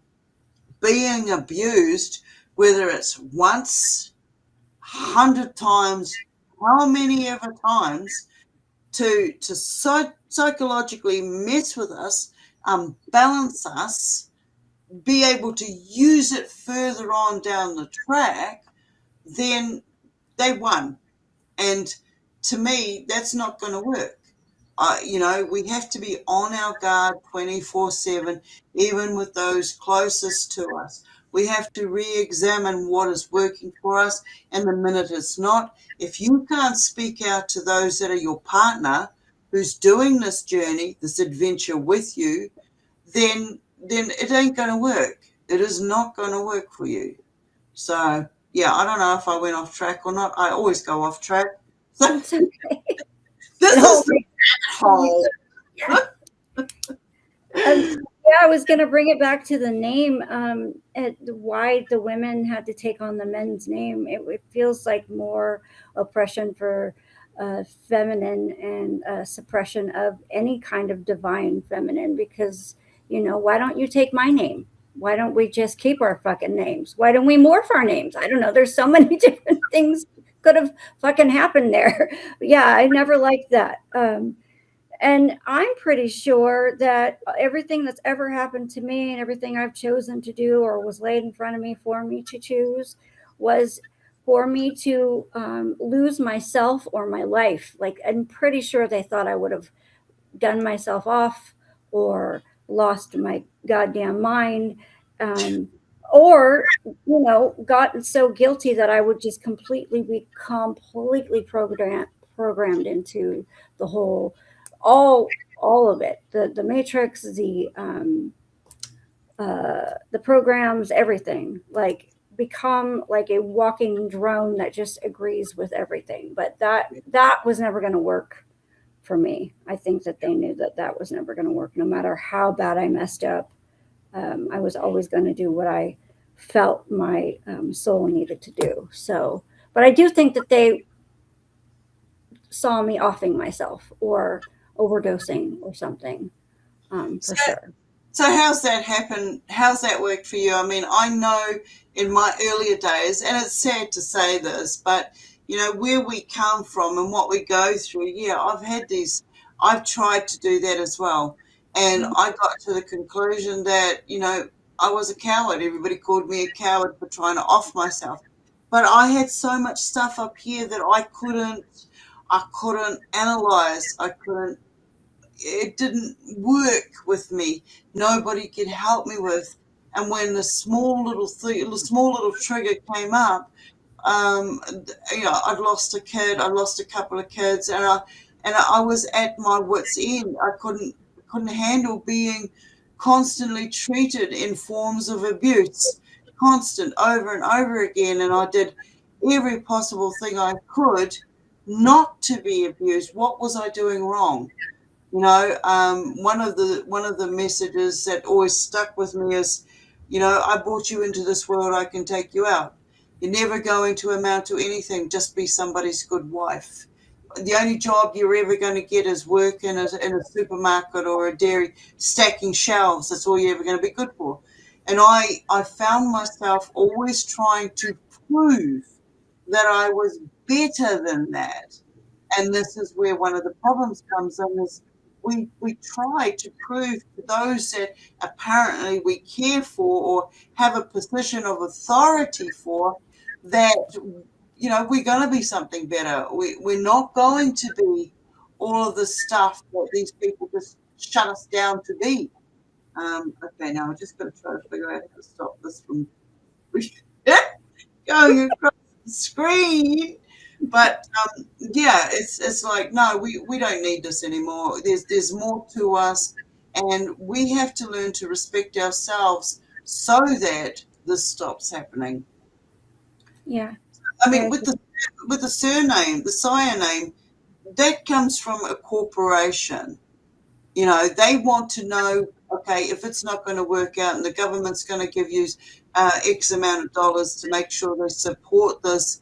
being abused, whether it's once, 100 times, how many ever times, to psychologically mess with us, balance us, be able to use it further on down the track, then they won. And to me, that's not going to work. We have to be on our guard 24/7, even with those closest to us. We have to re-examine what is working for us, and the minute it's not, if you can't speak out to those that are your partner who's doing this journey, this adventure with you, then it ain't going to work. It is not going to work for you. So, yeah, I don't know if I went off track or not. I always go off track. So, It's okay. this is the whole. Yeah. I was going to bring it back to the name. Why the women had to take on the men's name. It feels like more oppression for feminine and suppression of any kind of divine feminine. Because why don't you take my name? Why don't we just keep our fucking names? Why don't we morph our names? I don't know. There's so many different things could have fucking happened there. Yeah, I never liked that. And I'm pretty sure that everything that's ever happened to me and everything I've chosen to do or was laid in front of me for me to choose was for me to lose myself or my life. Like, I'm pretty sure they thought I would have done myself off or lost my goddamn mind. Or gotten so guilty that I would just be completely programmed into the whole, all of it, the matrix, the programs, everything, like become like a walking drone that just agrees with everything. But that was never going to work for me. I think that they knew that was never going to work, no matter how bad I messed up. I was always going to do what I felt my soul needed to do. So, but I do think that they saw me offing myself or overdosing or something, for sure. So how's that happened? How's that worked for you? I mean, I know in my earlier days, and it's sad to say this, but where we come from and what we go through. Yeah, I've tried to do that as well. And I got to the conclusion that, I was a coward. Everybody called me a coward for trying to off myself. But I had so much stuff up here that I couldn't analyze. It didn't work with me. Nobody could help me with. And when the small little trigger came up, I'd lost a kid, I lost a couple of kids, and I was at my wits' end. I couldn't handle being constantly treated in forms of abuse, constant over and over again. And I did every possible thing I could not to be abused. What was I doing wrong? One of the messages that always stuck with me is, I brought you into this world, I can take you out. You're never going to amount to anything, just be somebody's good wife. The only job you're ever going to get is work in a supermarket or a dairy, stacking shelves. That's all you're ever going to be good for. And I found myself always trying to prove that I was better than that. And this is where one of the problems comes in, is we try to prove to those that apparently we care for or have a position of authority for, that we're going to be something better. We're not going to be all of the stuff that these people just shut us down to be. Okay, now I'm just going to try to figure out how to stop this from going across the screen. But yeah, it's like, no, we don't need this anymore. There's more to us, and we have to learn to respect ourselves so that this stops happening. Yeah. I I mean, with agree. the surname, the sire name, that comes from a corporation. They want to know, okay, if it's not going to work out and the government's going to give you X amount of dollars to make sure they support this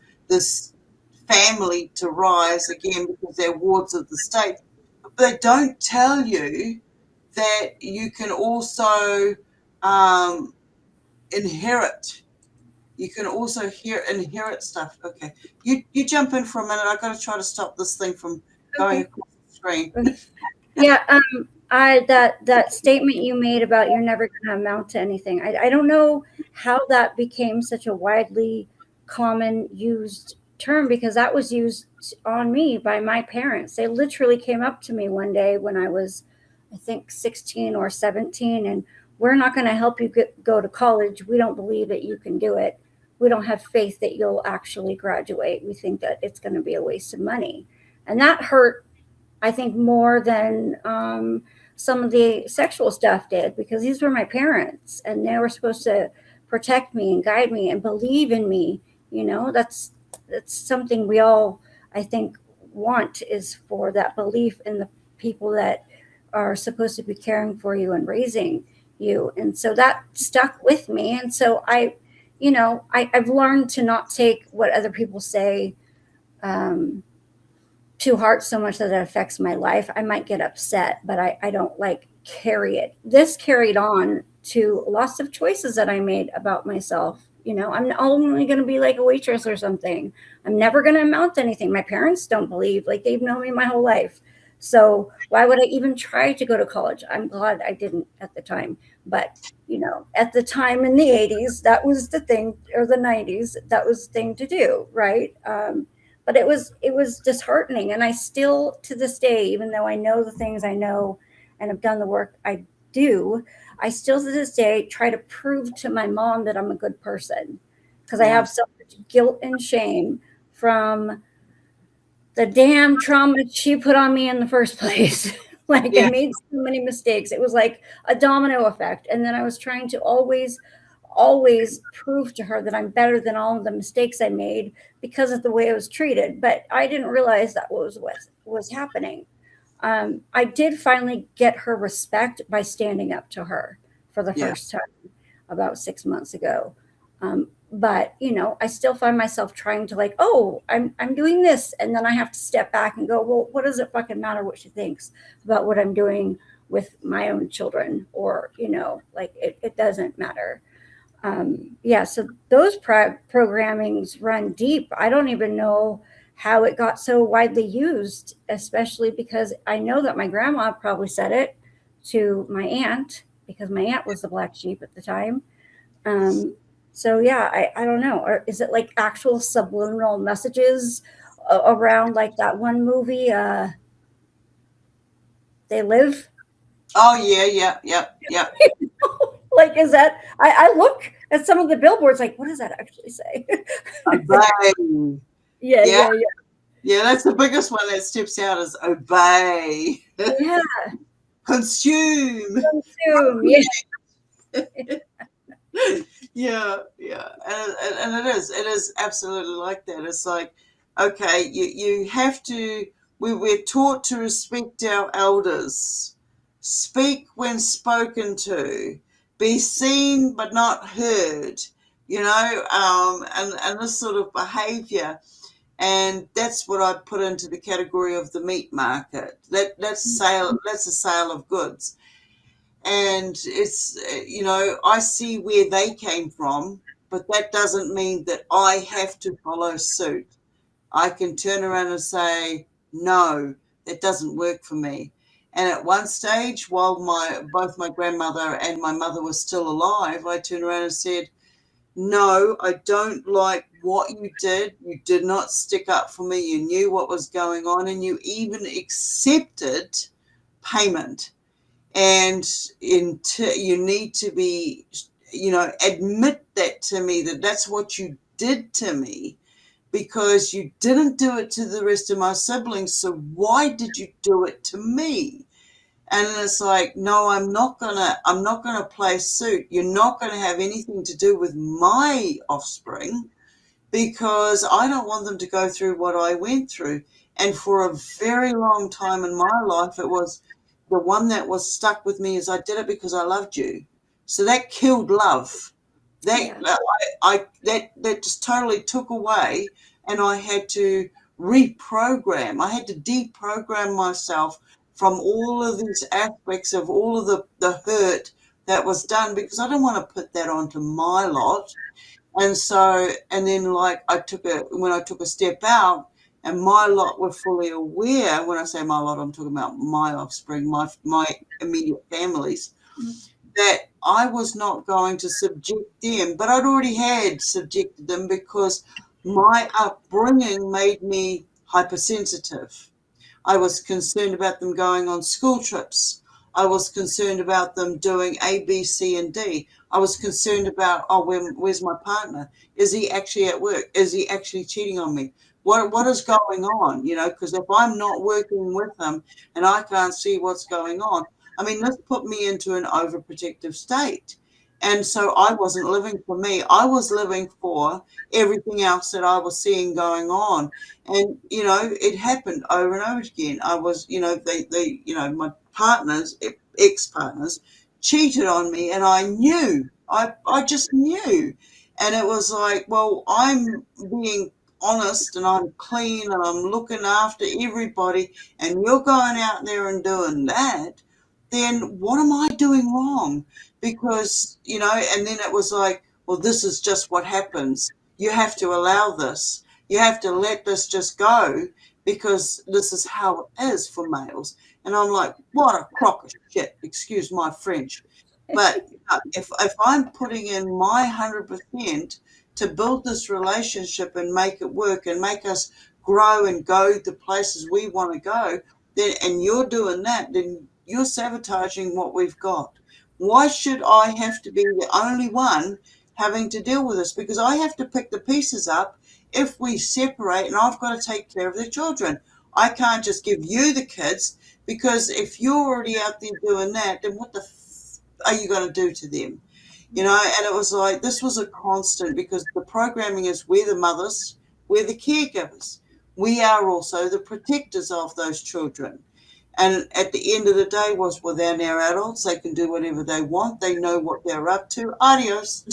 family to rise again because they're wards of the state. But they don't tell you that you can also um, inherit. You can also inherit stuff. Okay, you jump in for a minute. I've got to try to stop this thing from going Okay. across the screen. Yeah, I that statement you made about you're never going to amount to anything. I don't know how that became such a widely common used term, because that was used on me by my parents. They literally came up to me one day when I was, I think, 16 or 17, and we're not going to help you go to college. We don't believe that you can do it. We don't have faith that you'll actually graduate. We think that it's going to be a waste of money. And that hurt, I think, more than some of the sexual stuff did, because these were my parents and they were supposed to protect me and guide me and believe in me. That's something we all, I think, want, is for that belief in the people that are supposed to be caring for you and raising you. And so that stuck with me. And so I've learned to not take what other people say um, to heart so much that it affects my life. I might get upset, but I don't like carry it. This carried on to lots of choices that I made about myself. I'm only going to be like a waitress or something. I'm never going to amount to anything. My parents don't believe, like, they've known me my whole life. So why would I even try to go to college? I'm glad I didn't at the time. But, at the time in the 80s, that was the thing, or the 90s, that was the thing to do, right? But it was disheartening, and I still, to this day, even though I know the things I know and have done the work I do, I still to this day try to prove to my mom that I'm a good person, because I Yeah, have so much guilt and shame from the damn trauma she put on me in the first place. Like, I yeah, made so many mistakes. It was like a domino effect. And then I was trying to always prove to her that I'm better than all of the mistakes I made because of the way I was treated. But I didn't realize that was what was happening. I did finally get her respect by standing up to her for the yeah, first time about 6 months ago. But I still find myself trying to, like, oh, I'm doing this, and then I have to step back and go, well, what does it fucking matter what she thinks about what I'm doing with my own children? Or like, it doesn't matter. Yeah, so those programmings run deep. I don't even know. how it got so widely used, especially because I know that my grandma probably said it to my aunt because my aunt was the black sheep at the time. Um, so yeah, I don't know. Or is it like actual subliminal messages around like that one movie, They Live? Oh yeah, yeah, yep, yep. Like, is that? I look at some of the billboards, like, what does that actually say? Obey. Yeah, Yeah, yeah, yeah. That's the biggest one that steps out is obey, yeah. consume. Consume. Yeah, Yeah, yeah, and it is absolutely like that. It's like, okay, you have to. We're taught to respect our elders, speak when spoken to, be seen but not heard. And this sort of behaviour, and that's what I put into the category of the meat market. That's sale. That's a sale of goods, and it's I see where they came from, but that doesn't mean that I have to follow suit. I can turn around and say no, that doesn't work for me. And at one stage, while my both my grandmother and my mother were still alive, I turned around and said, no, I don't like what you did. You did not stick up for me. You knew what was going on, and you even accepted payment. And you need to be, admit that to me, that that's what you did to me, because you didn't do it to the rest of my siblings, so why did you do it to me? And it's like, no, I'm not gonna play suit. You're not gonna have anything to do with my offspring, because I don't want them to go through what I went through. And for a very long time in my life, it was the one that was stuck with me is I did it because I loved you. So that killed love. That yeah, that just totally took away, and I had to reprogram. I had to deprogram myself from all of these aspects of all of the hurt that was done, because I don't want to put that onto my lot. And so, and then like when I took a step out, and my lot were fully aware. When I say my lot, I'm talking about my offspring, my immediate families, that I was not going to subject them, but I'd already had subjected them, because my upbringing made me hypersensitive. I was concerned about them going on school trips. I was concerned about them doing A, B, C, and D. I was concerned about, oh, where's my partner? Is he actually at work? Is he actually cheating on me? What is going on? Because if I'm not working with them and I can't see what's going on, I mean, this put me into an overprotective state. And so I wasn't living for me. I was living for everything else that I was seeing going on. And it happened over and over again. I was, my partners, ex-partners, cheated on me, and I knew. I just knew. And it was like, well, I'm being honest, and I'm clean, and I'm looking after everybody, and you're going out there and doing that, then what am I doing wrong? Because, and then it was like, well, this is just what happens. You have to allow this. You have to let this just go, because this is how it is for males. And I'm like, what a crock of shit, excuse my French. But if I'm putting in my 100% to build this relationship and make it work and make us grow and go the places we want to go, then, and you're doing that, then you're sabotaging what we've got. Why should I have to be the only one having to deal with this? Because I have to pick the pieces up if we separate, and I've got to take care of the children. I can't just give you the kids, because if you're already out there doing that, then what the are you going to do to them? And it was like, this was a constant, because the programming is, we're the mothers, we're the caregivers. We are also the protectors of those children. And at the end of the day was, well, they're now adults. They can do whatever they want. They know what they're up to. Adios.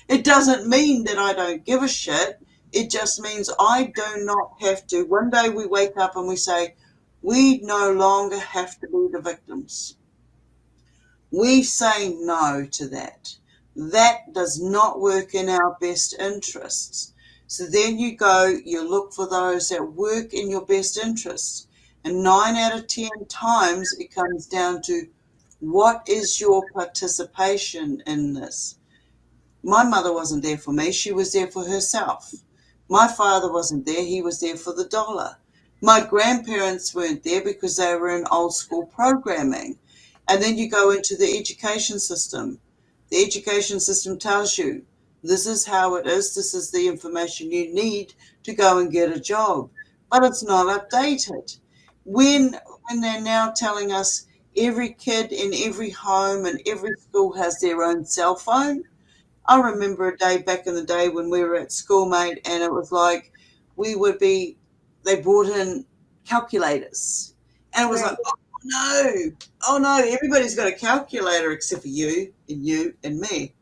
It doesn't mean that I don't give a shit. It just means I do not have to. One day we wake up and we say, we no longer have to be the victims. We say no to that. That does not work in our best interests. So then you go, you look for those that work in your best interests. And 9 out of 10 times it comes down to what is your participation in this? My mother wasn't there for me, she was there for herself. My father wasn't there, he was there for the dollar. My grandparents weren't there because they were in old school programming. And then you go into the education system. The education system tells you this is how it is, this is the information you need to go and get a job. But it's not updated. When they're now telling us every kid in every home and every school has their own cell phone, I remember a day back in the day when we were at school, mate, and it was like we would be, they brought in calculators. And it was like, Right. no, oh no, everybody's got a calculator except for you and me.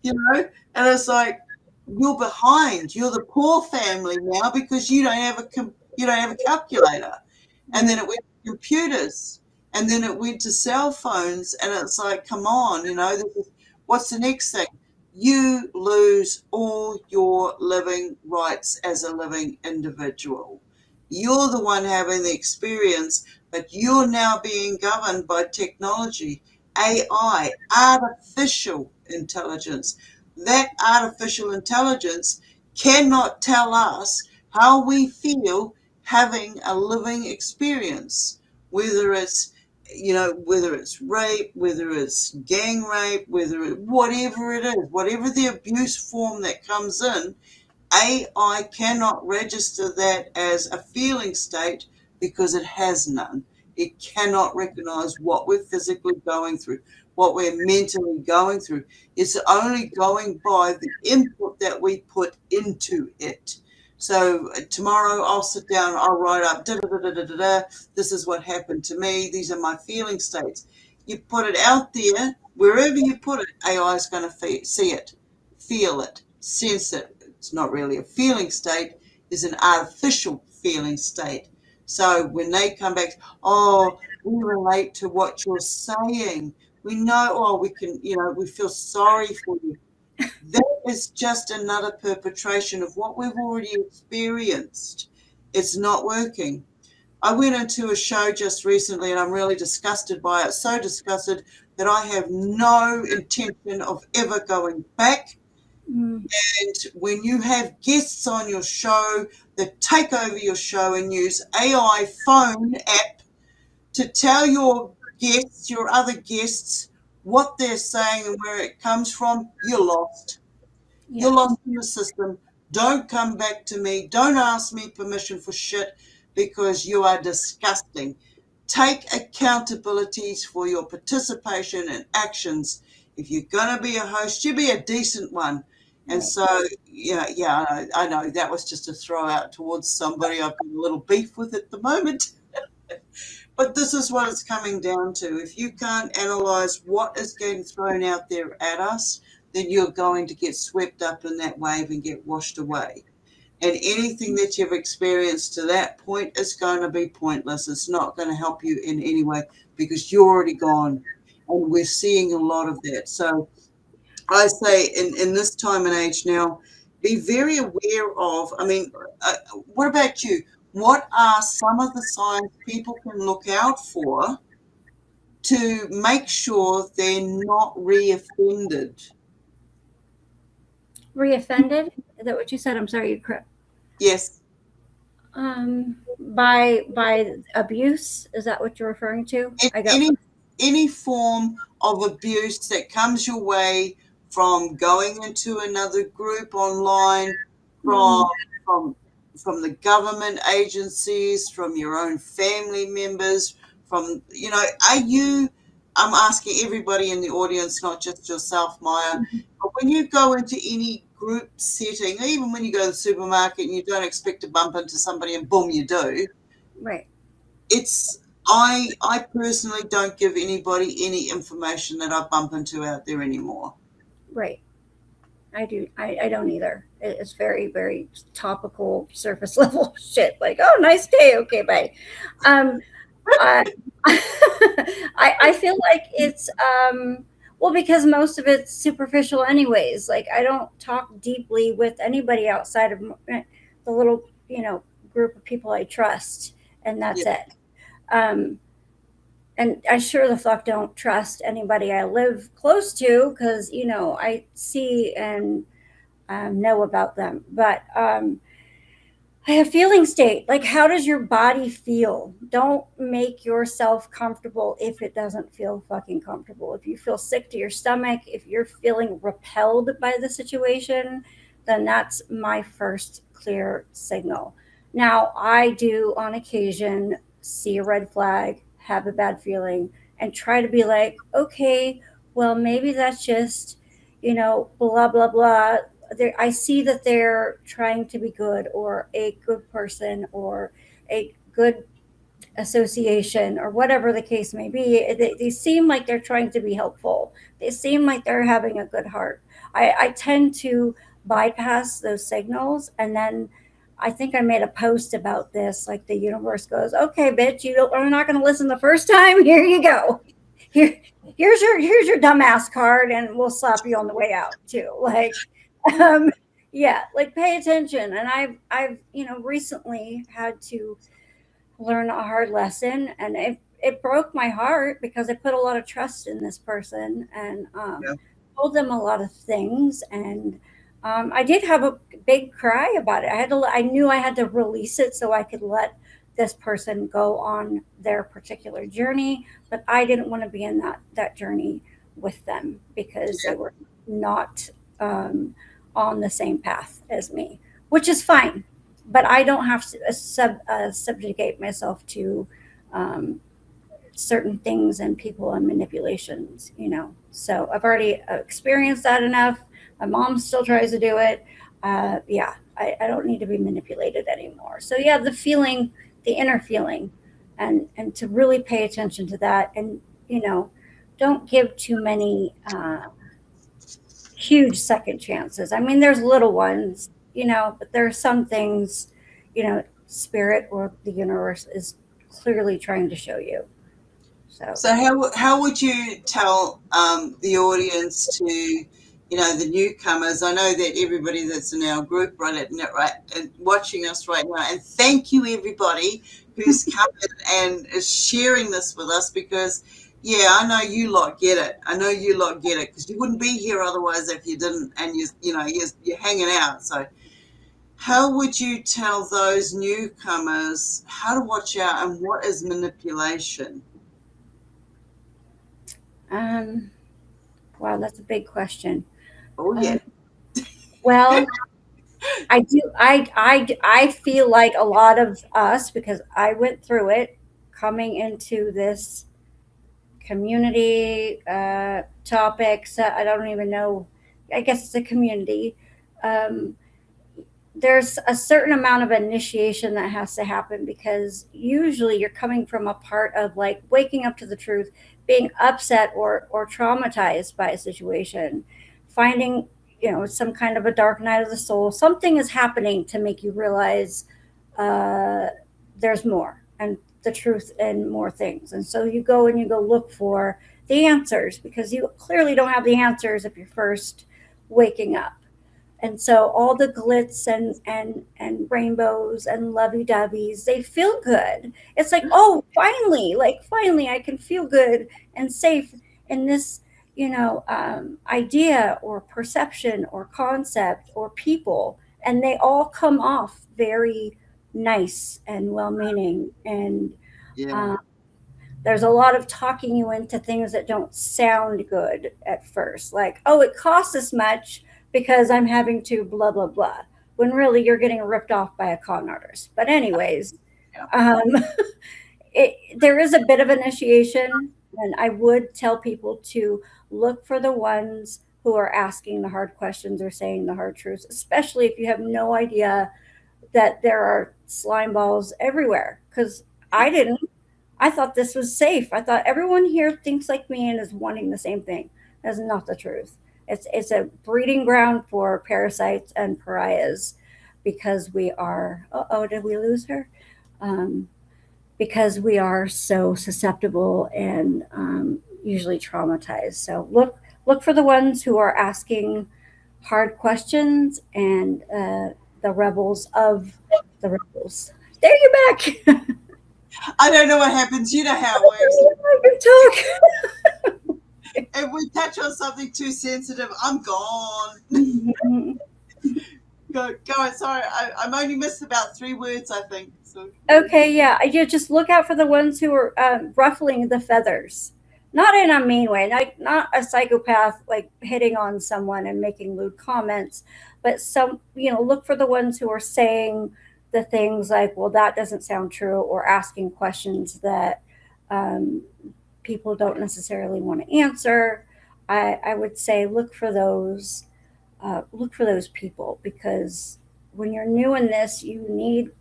You know? And it's like, you're behind. You're the poor family now because you don't have a calculator. And then Right. it went to computers, and then it went to cell phones, and it's like, come on, what's the next thing? You lose all your living rights as a living individual. You're the one having the experience, but you're now being governed by technology, AI, artificial intelligence. That artificial intelligence cannot tell us how we feel having a living experience, whether it's whether it's rape, whether it's gang rape, whatever it is, whatever the abuse form that comes in, AI cannot register that as a feeling state because it has none. It cannot recognize what we're physically going through, what we're mentally going through. It's only going by the input that we put into it. So tomorrow I'll sit down, I'll write up, da, da, da, da, da, da, da. This is what happened to me. These are my feeling states. You put it out there, wherever you put it, AI is going to see it, feel it, sense it. It's not really a feeling state, it's an artificial feeling state. So when they come back, oh, we relate to what you're saying. We know, oh, we can, we feel sorry for you. That is just another perpetration of what we've already experienced. It's not working. I went into a show just recently and I'm really disgusted by it. So disgusted that I have no intention of ever going back. Mm. And when you have guests on your show that take over your show and use AI phone app to tell your other guests, what they're saying and where it comes from, you're lost. You're Yeah. lost in the system. Don't come back to me. Don't ask me permission for shit because you are disgusting. Take accountabilities for your participation and actions. If you're going to be a host, you be a decent one. And Right. so, yeah, I know that was just a throw out towards somebody I've got a little beef with at the moment. But this is what it's coming down to. If you can't analyze what is getting thrown out there at us, then you're going to get swept up in that wave and get washed away. And anything that you've experienced to that point is going to be pointless. It's not going to help you in any way because you're already gone. And we're seeing a lot of that. So I say in this time and age now, be very aware of, what about you? What are some of the signs people can look out for to make sure they're not reoffended? Reoffended? Is that what you said? I'm sorry, you correct. Yes, By abuse? Is that what you're referring to? I got. any form of abuse that comes your way from going into another group online, from Mm, from from the government agencies, from your own family members, from are you, I'm asking everybody in the audience, not just yourself, Maya, but when you go into any group setting, even when you go to the supermarket and you don't expect to bump into somebody and boom, you do, right. it's I personally don't give anybody any information that I bump into out there anymore. Right. I do. I don't either. It's very, very topical, surface level shit. Like, oh, nice day. Okay, bye. Um, I, I feel like it's Well, because most of it's superficial, anyways. Like, I don't talk deeply with anybody outside of the little, group of people I trust, and that's Yeah. it. Um, and I sure the fuck don't trust anybody I live close to because, I see and know about them. But I have feeling state. Like, how does your body feel? Don't make yourself comfortable if it doesn't feel fucking comfortable. If you feel sick to your stomach, if you're feeling repelled by the situation, then that's my first clear signal. Now, I do on occasion see a red flag, have a bad feeling, and try to be like, okay, well, maybe that's just, blah, blah, blah. I see that they're trying to be good or a good person or a good association or whatever the case may be. They seem like they're trying to be helpful. They seem like they're having a good heart. I tend to bypass those signals, and then I think I made a post about this. Like, the universe goes, "Okay, bitch, are not going to listen the first time. Here you go. Here, here's your dumbass card, and we'll slap you on the way out too." Like, um, yeah, like, pay attention. And I've recently had to learn a hard lesson, and it broke my heart because I put a lot of trust in this person, and Yeah. told them a lot of things, and I did have a big cry about it. I knew I had to release it so I could let this person go on their particular journey, but I didn't want to be in that journey with them because Yeah. they were not um, on the same path as me, which is fine. But I don't have to subjugate myself to um, certain things and people and manipulations. So I've already experienced that enough. My mom still tries to do it. Yeah, I don't need to be manipulated anymore. So yeah, the inner feeling, and to really pay attention to that, and you know, don't give too many huge second chances. I mean, there's little ones, but there are some things, spirit or the universe is clearly trying to show you. So, So how would you tell the audience to, the newcomers? I know that everybody that's in our group right and watching us right now, and thank you everybody who's come in and is sharing this with us because yeah, I know you lot get it. I know you lot get it because you wouldn't be here otherwise if you didn't, and you're hanging out. So how would you tell those newcomers how to watch out and what is manipulation? um, wow, that's a big question. Oh Um, yeah. well, I do. I feel like a lot of us, because I went through it, coming into this community topics. I don't even know. I guess it's a community. Um, there's a certain amount of initiation that has to happen because usually you're coming from a part of like waking up to the truth, being upset or traumatized by a situation, finding some kind of a dark night of the soul. Something is happening to make you realize uh, there's more and the truth and more things. And so you go and you go look for the answers because you clearly don't have the answers if you're first waking up. And so all the glitz and rainbows and lovey-doveys, they feel good. It's like, oh, finally I can feel good and safe in this idea or perception or concept or people, and they all come off very nice and well-meaning. And Yeah. um, there's a lot of talking you into things that don't sound good at first, like, oh, it costs this much because I'm having to blah blah blah, when really you're getting ripped off by a con artist. But anyways, Yeah. um, there is a bit of initiation, and I would tell people to look for the ones who are asking the hard questions or saying the hard truths, especially if you have no idea that there are slime balls everywhere. Because I didn't. I thought this was safe. I thought everyone here thinks like me and is wanting the same thing. That's not the truth. It's a breeding ground for parasites and pariahs because we are. Oh, did we lose her? Um, because we are so susceptible and usually traumatized. So look for the ones who are asking hard questions and the rebels of the rebels. There you're back. I don't know what happens. You know how it works. I can If we touch on something too sensitive, I'm gone. talk. Go on. Sorry, I'm only missed about 3 words, I think. So Okay, yeah, just look out for the ones who are ruffling the feathers, not in a mean way, not a psychopath like hitting on someone and making lewd comments, but look for the ones who are saying the things like, "Well, that doesn't sound true," or asking questions that um, people don't necessarily want to answer. I would say look for those people because when you're new in this, you need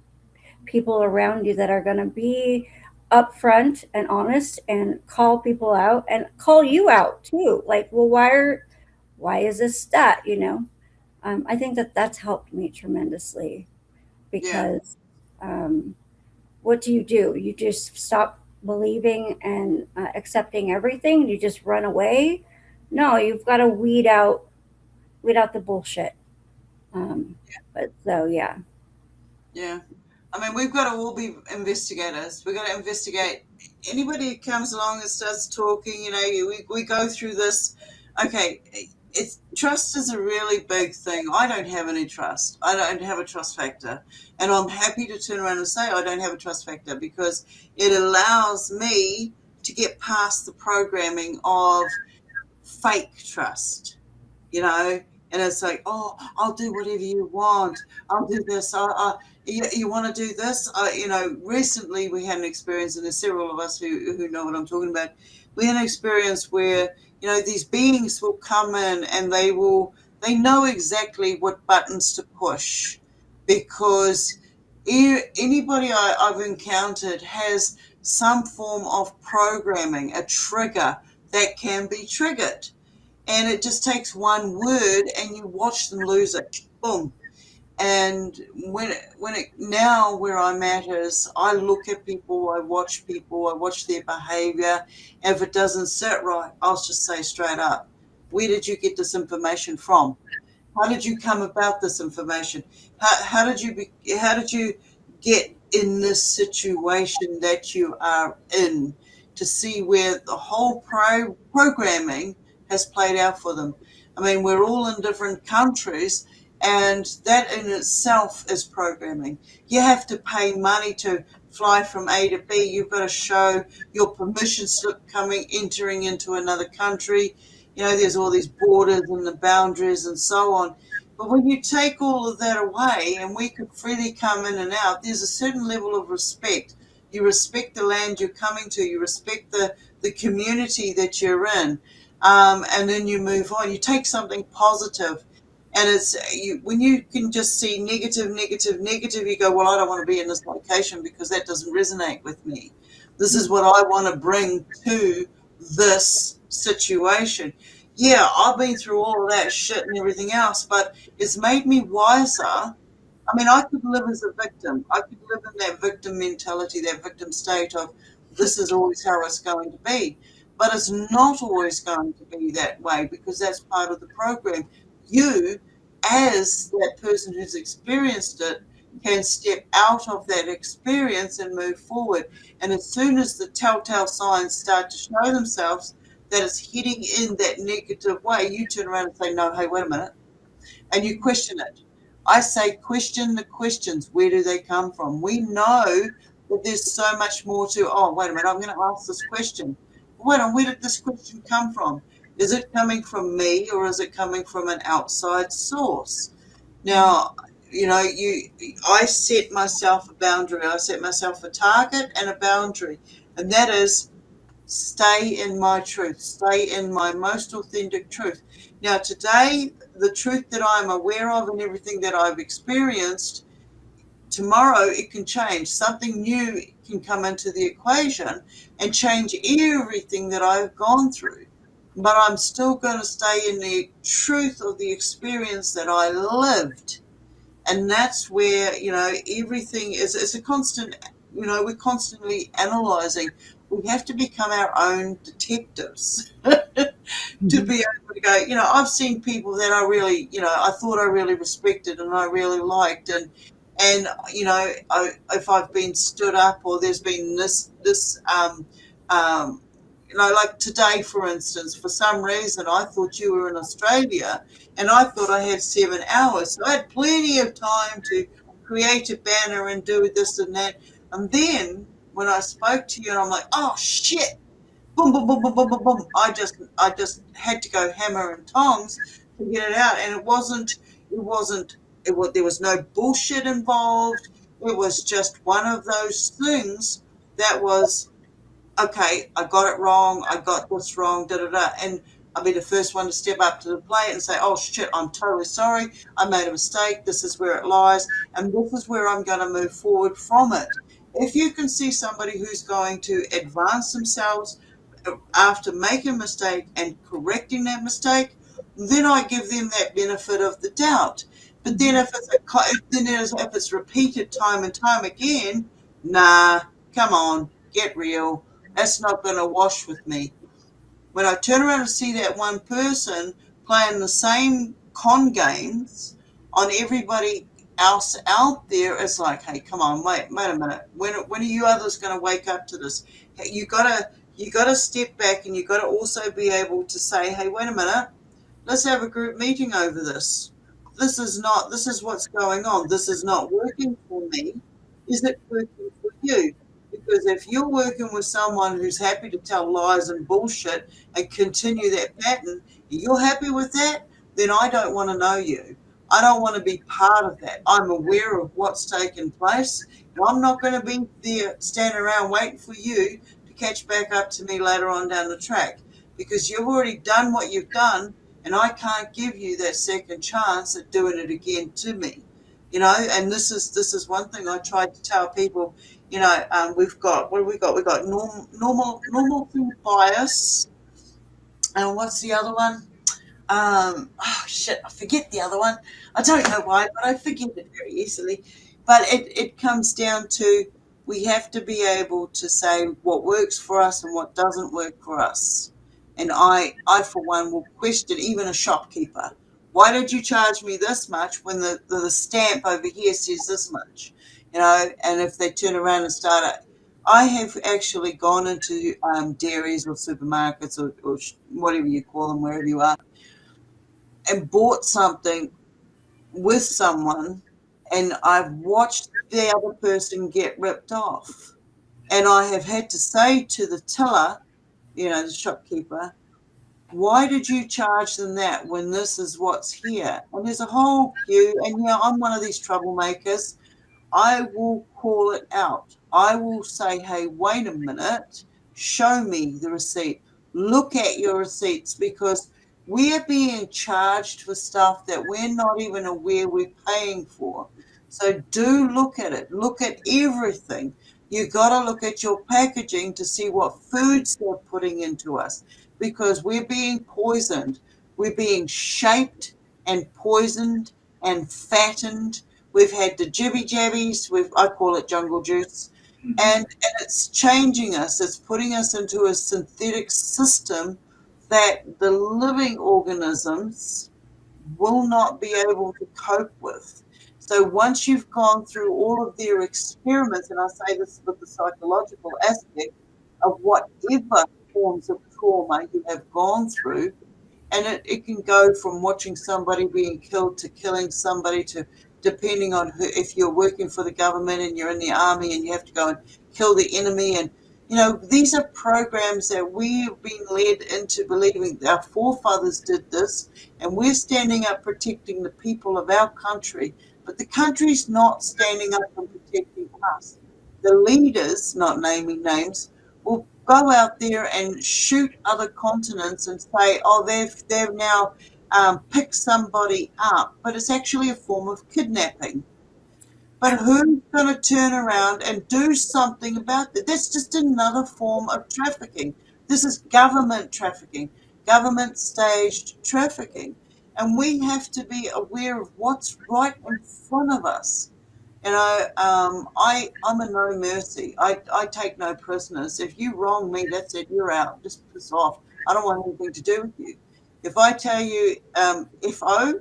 people around you that are going to be upfront and honest and call people out and call you out too. Like, well, why is this that? I think that that's helped me tremendously yeah, because um, what do? You just stop believing and accepting everything. You just run away. No, you've got to weed out the bullshit. Um, but so yeah. yeah. I mean, we've got to all be investigators. We've got to investigate anybody who comes along and starts talking. We go through this. Okay, trust is a really big thing. I don't have any trust. I don't have a trust factor, and I'm happy to turn around and say I don't have a trust factor because it allows me to get past the programming of fake trust. you know, and it's like, oh, I'll do whatever you want. I'll do this. You want to do this? Recently we had an experience, and there's several of us who know what I'm talking about. We had an experience where, these beings will come in and they know exactly what buttons to push because anybody I've encountered has some form of programming, a trigger that can be triggered, and it just takes one word and you watch them lose it. Boom. And now where I'm at is I look at people, I watch their behavior. If it doesn't sit right, I'll just say straight up, where did you get this information from? How did you come about this information? How did you get in this situation that you are in, to see where the whole programming has played out for them? I mean, we're all in different countries, and that in itself is programming. You have to pay money to fly from A to B. You've got to show your permission slip entering into another country. There's all these borders and the boundaries and so on. But when you take all of that away and we could freely come in and out, there's a certain level of respect. You respect the land you're coming to, you respect the community that you're in, and then you move on. You take something positive, and when you can just see negative, negative, negative, you go, well, I don't want to be in this location because that doesn't resonate with me. This is what I want to bring to this situation. Yeah, I've been through all of that shit and everything else, but it's made me wiser. I mean, I could live as a victim. I could live in that victim mentality, that victim state of this is always how it's going to be. But it's not always going to be that way because that's part of the program. You, as that person who's experienced it, can step out of that experience and move forward. And as soon as the telltale signs start to show themselves that it's heading in that negative way, you turn around and say, no, hey, wait a minute, and you question it. I say question the questions. Where do they come from? We know that there's so much more to, oh, wait a minute, I'm going to ask this question. Wait on, where did this question come from? Is it coming from me or is it coming from an outside source? Now, I set myself a boundary. I set myself a target and a boundary, and that is stay in my truth, stay in my most authentic truth. Now, today, the truth that I'm aware of and everything that I've experienced, tomorrow it can change. Something new can come into the equation and change everything that I've gone through. But I'm still going to stay in the truth of the experience that I lived. And that's where, everything is, it's a constant, we're constantly analyzing. We have to become our own detectives. to Mhm. be able to go, I've seen people that I really, I thought I really respected and I really liked, and if I've been stood up or there's been um, like today, for instance, for some reason I thought you were in Australia, and I thought I had 7 hours, so I had plenty of time to create a banner and do this and that, and then when I spoke to you, and I'm like, oh shit, boom, boom, boom, boom, boom, boom, boom. I just had to go hammer and tongs to get it out, and there was no bullshit involved. It was just one of those things that was okay. I got it wrong. I got this wrong. Da da da. And I'll be the first one to step up to the plate and say, "Oh shit, I'm totally sorry. I made a mistake. This is where it lies, and this is where I'm going to move forward from it." If you can see somebody who's going to advance themselves after making a mistake and correcting that mistake, then I give them that benefit of the doubt. But then Mhm. if it's repeated time and time again, nah, come on, get real. That's not going to wash with me. When I turn around and see that one person playing the same con games on everybody else out there, it's like, hey, come on, wait a minute. When are you others going to wake up to this? Hey, you gotta step back, and you got to also be able to say, hey, wait a minute, let's have a group meeting over this. This is what's going on. This is not working for me. Is it working for you? Because if you're working with someone who's happy to tell lies and bullshit and continue that pattern, and you're happy with that, then I don't want to know you. I don't want to be part of that. I'm aware of what's taken place, and I'm not going to be there standing around waiting for you to catch back up to me later on down the track, because you've already done what you've done, and I can't give you that second chance at doing it again to me. And this is one thing I tried to tell people. We've got, what have we got? We've got normal food bias, and what's the other one? Oh shit, I forget the other one. I don't know why, but I forget it very easily. But it comes down to, we have to be able to say what works for us and what doesn't work for us. And I for one will question even a shopkeeper. Why did you charge me this much when the stamp over here says this much? And if they turn around and I have actually gone into dairies or supermarkets, or whatever you call them, wherever you are, and bought something with someone, and I've watched the other person get ripped off. And I have had to say to the tiller, the shopkeeper, why did you charge them that when this is what's here? And there's a whole queue, and I'm one of these troublemakers. I will call it out. I will say, hey, wait a minute, show me the receipt. Look at your receipts, because we're being charged for stuff that we're not even aware we're paying for. So do look at it. Look at everything. You got to look at your packaging to see what foods they're putting into us, because we're being poisoned. We're being shaped and poisoned and fattened. We've had the jibby jabbies. I call it jungle juice, Mhm. and it's changing us. It's putting us into a synthetic system that the living organisms will not be able to cope with. So once you've gone through all of their experiments, and I say this with the psychological aspect of whatever forms of trauma you have gone through, and it can go from watching somebody being killed to killing somebody, to depending on who, if you're working for the government and you're in the army and you have to go and kill the enemy. And these are programs that we have been led into believing our forefathers did this, and we're standing up protecting the people of our country, but the country's not standing up and protecting us. The leaders, not naming names, will go out there and shoot other continents and say, oh, they've now picked somebody up, but it's actually a form of kidnapping. But who's going to turn around and do something about that? That's just another form of trafficking. This is government trafficking, government staged trafficking. And we have to be aware of what's right in front of us. I'm a no mercy. I take no prisoners. If you wrong me, that's it. You're out. Just piss off. I don't want anything to do with you. If I tell you FO,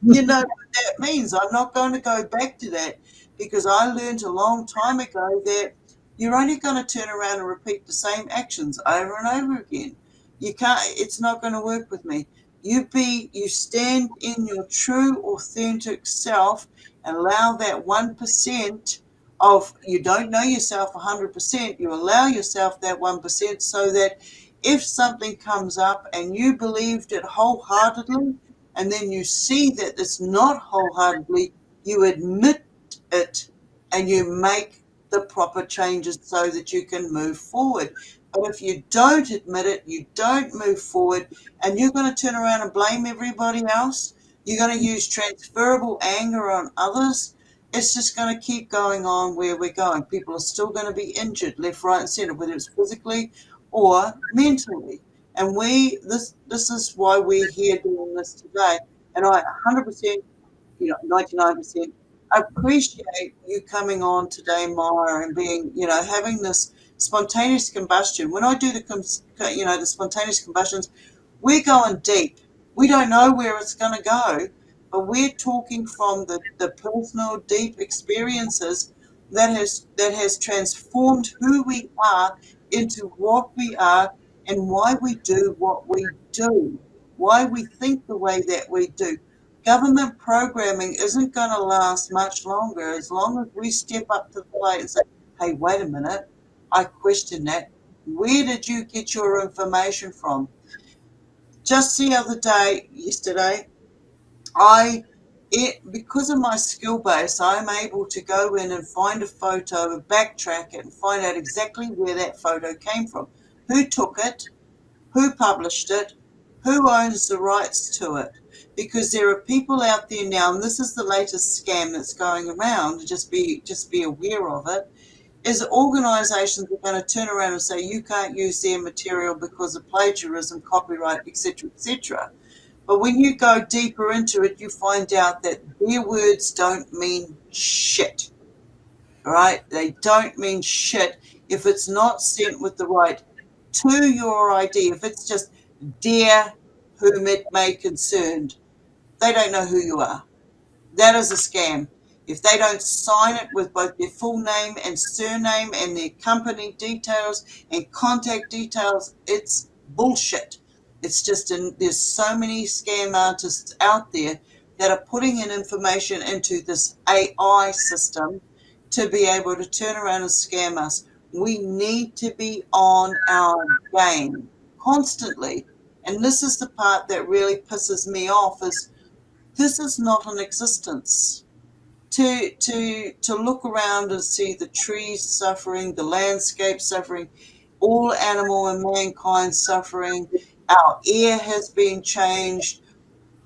you know what that means. I'm not going to go back to that because I learned a long time ago that you're only going to turn around and repeat the same actions over and over again. You can't, it's not going to work with me. You stand in your true, authentic self and allow that 1% of, you don't know yourself 100%, you allow yourself that 1% so that if something comes up and you believed it wholeheartedly, and then you see that it's not wholeheartedly, you admit it and you make the proper changes so that you can move forward. But if you don't admit it, you don't move forward, and you're going to turn around and blame everybody else, you're going to use transferable anger on others. It's just going to keep going on where we're going. People are still going to be injured left, right, and centre, whether it's physically or mentally. And this is why we're here doing this today. And I 100%, 99% appreciate you coming on today, Maya, and being, having this spontaneous combustion. When I do the spontaneous combustions, we're going deep. We don't know where it's going to go, but we're talking from the personal, deep experiences that has transformed who we are into what we are and why we do what we do, why we think the way that we do. Government programming isn't going to last much longer as long as we step up to the plate and say, hey, wait a minute, I question that. Where did you get your information from? Just the other day, yesterday, because of my skill base, I'm able to go in and find a photo, backtrack it, and find out exactly where that photo came from, who took it, who published it, who owns the rights to it. Because there are people out there now, and this is the latest scam that's going around, just be aware of it, is organisations are going to turn around and say you can't use their material because of plagiarism, copyright, etc., etc. But when you go deeper into it, you find out that their words don't mean shit. All right? They don't mean shit if it's not sent with the right to your ID. If it's just dear whom it may concern, they don't know who you are. That is a scam. If they don't sign it with both their full name and surname and their company details and contact details, it's bullshit. It's just there's so many scam artists out there that are putting in information into this AI system to be able to turn around and scam us. We need to be on our game constantly. And this is the part that really pisses me off is this is not an existence. To look around and see the trees suffering, the landscape suffering, all animal and mankind suffering, our air has been changed.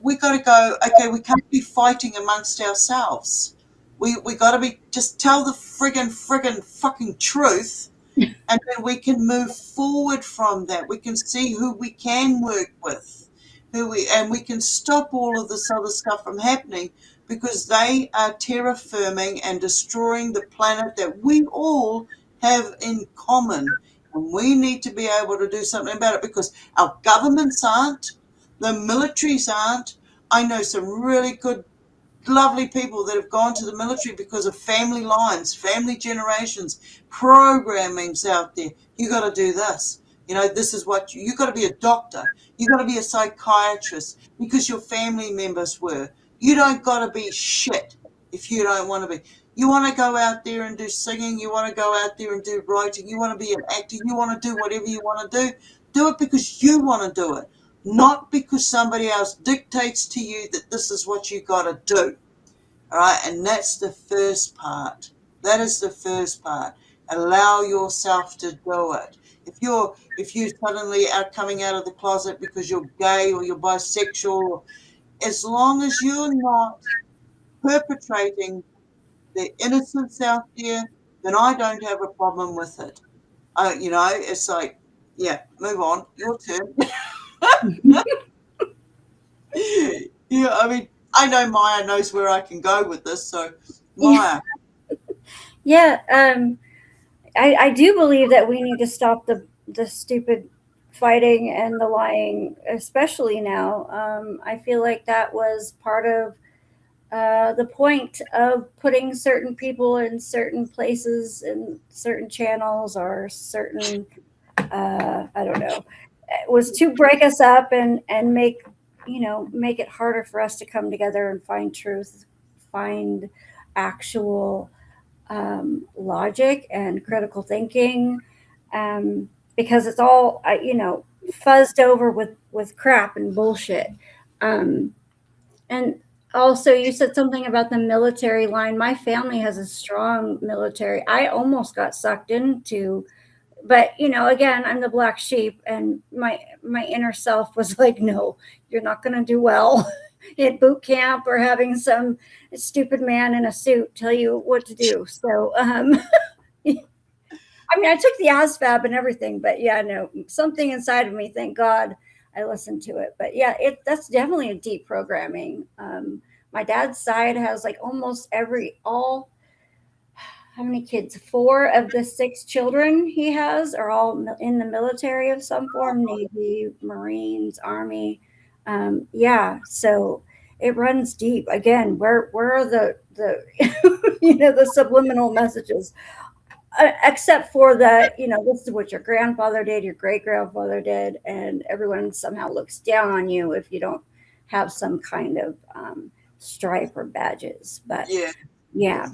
We got to go, okay, we can't be fighting amongst ourselves. We got to be, just tell the friggin' fucking truth, and then we can move forward from that. We can see who we can work with, and we can stop all of this other stuff from happening because they are terraforming and destroying the planet that we all have in common. And we need to be able to do something about it because our governments aren't, the militaries aren't. I know some really good lovely people that have gone to the military because of family lines, family generations, programming's out there. You got to do this. This is what you got to be a doctor. You got to be a psychiatrist because your family members were. You don't got to be shit if you don't want to be. You want to go out there and do singing. You want to go out there and do writing. You want to be an actor. You want to do whatever you want to do. Do it because you want to do it, not because somebody else dictates to you that this is what you got to do. All right, and that's the first part. That is the first part. Allow yourself to do it. If you suddenly are coming out of the closet because you're gay or you're bisexual, as long as you're not perpetrating the innocence out there, then I don't have a problem with it. It's like, yeah, move on. Your turn. Yeah, I mean, I know Maya knows where I can go with this, so Maya. Yeah, I do believe that we need to stop the stupid fighting and the lying, especially now. I feel like that was part of the point of putting certain people in certain places in certain channels or certain, I don't know, it was to break us up and make, make it harder for us to come together and find truth, find actual logic and critical thinking, um, because it's all, fuzzed over with crap and bullshit. Um, and also, you said something about the military line. My family has a strong military. I almost got sucked into, but again, I'm the black sheep, and my inner self was like, no, you're not going to do well at boot camp or having some stupid man in a suit tell you what to do. So, I mean, I took the ASVAB and everything, but yeah, no, something inside of me, thank God, I listened to it. But yeah, that's definitely a deep programming. My dad's side has like almost all, how many kids? Four of the six children he has are all in the military of some form: Navy, Marines, Army. Yeah, so it runs deep. Again, where are the the subliminal messages? Except for that, this is what your grandfather did, your great grandfather did, and everyone somehow looks down on you if you don't have some kind of stripe or badges. But Yeah. yeah,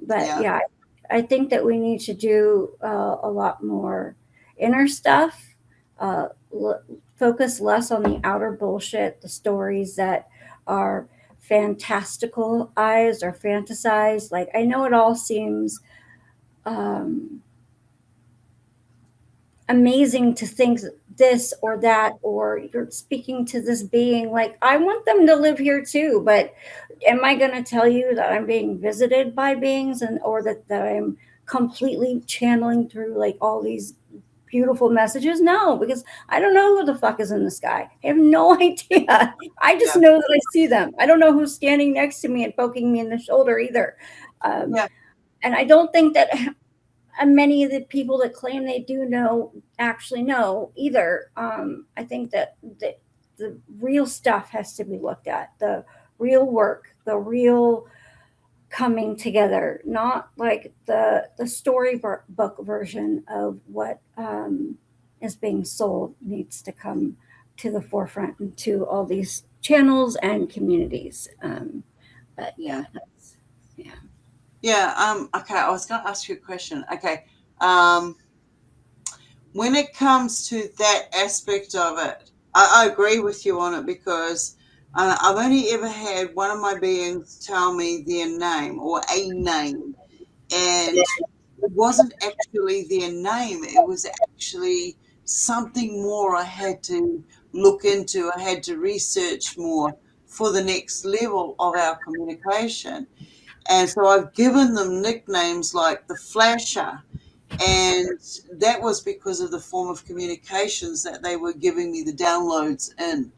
but Yeah. yeah, I think that we need to do a lot more inner stuff, uh, l- focus less on the outer bullshit, the stories that are fantastical eyes or fantasized. Like, I know it all seems um, amazing to think this or that, or you're speaking to this being. Like, I want them to live here too, but am I going to tell you that I'm being visited by beings, and or that I'm completely channeling through like all these beautiful messages? No, because I don't know who the fuck is in the sky. I have no idea. I just Yeah. know that I see them. I don't know who's standing next to me and poking me in the shoulder either. um, Yeah. and I don't think that many of the people that claim they do know actually know either. I think that the real stuff has to be looked at, the real work, the real coming together, not like the storybook version of what is being sold needs to come to the forefront into all these channels and communities. But yeah, Yeah. that's, yeah. Yeah. Okay. I was going to ask you a question. Okay. Um, when it comes to that aspect of it, I agree with you on it because I've only ever had one of my beings tell me their name or a name, and it wasn't actually their name, it was actually something more I had to look into, I had to research more for the next level of our communication. And so I've given them nicknames like the Flasher, and that was because of the form of communications that they were giving me the downloads in.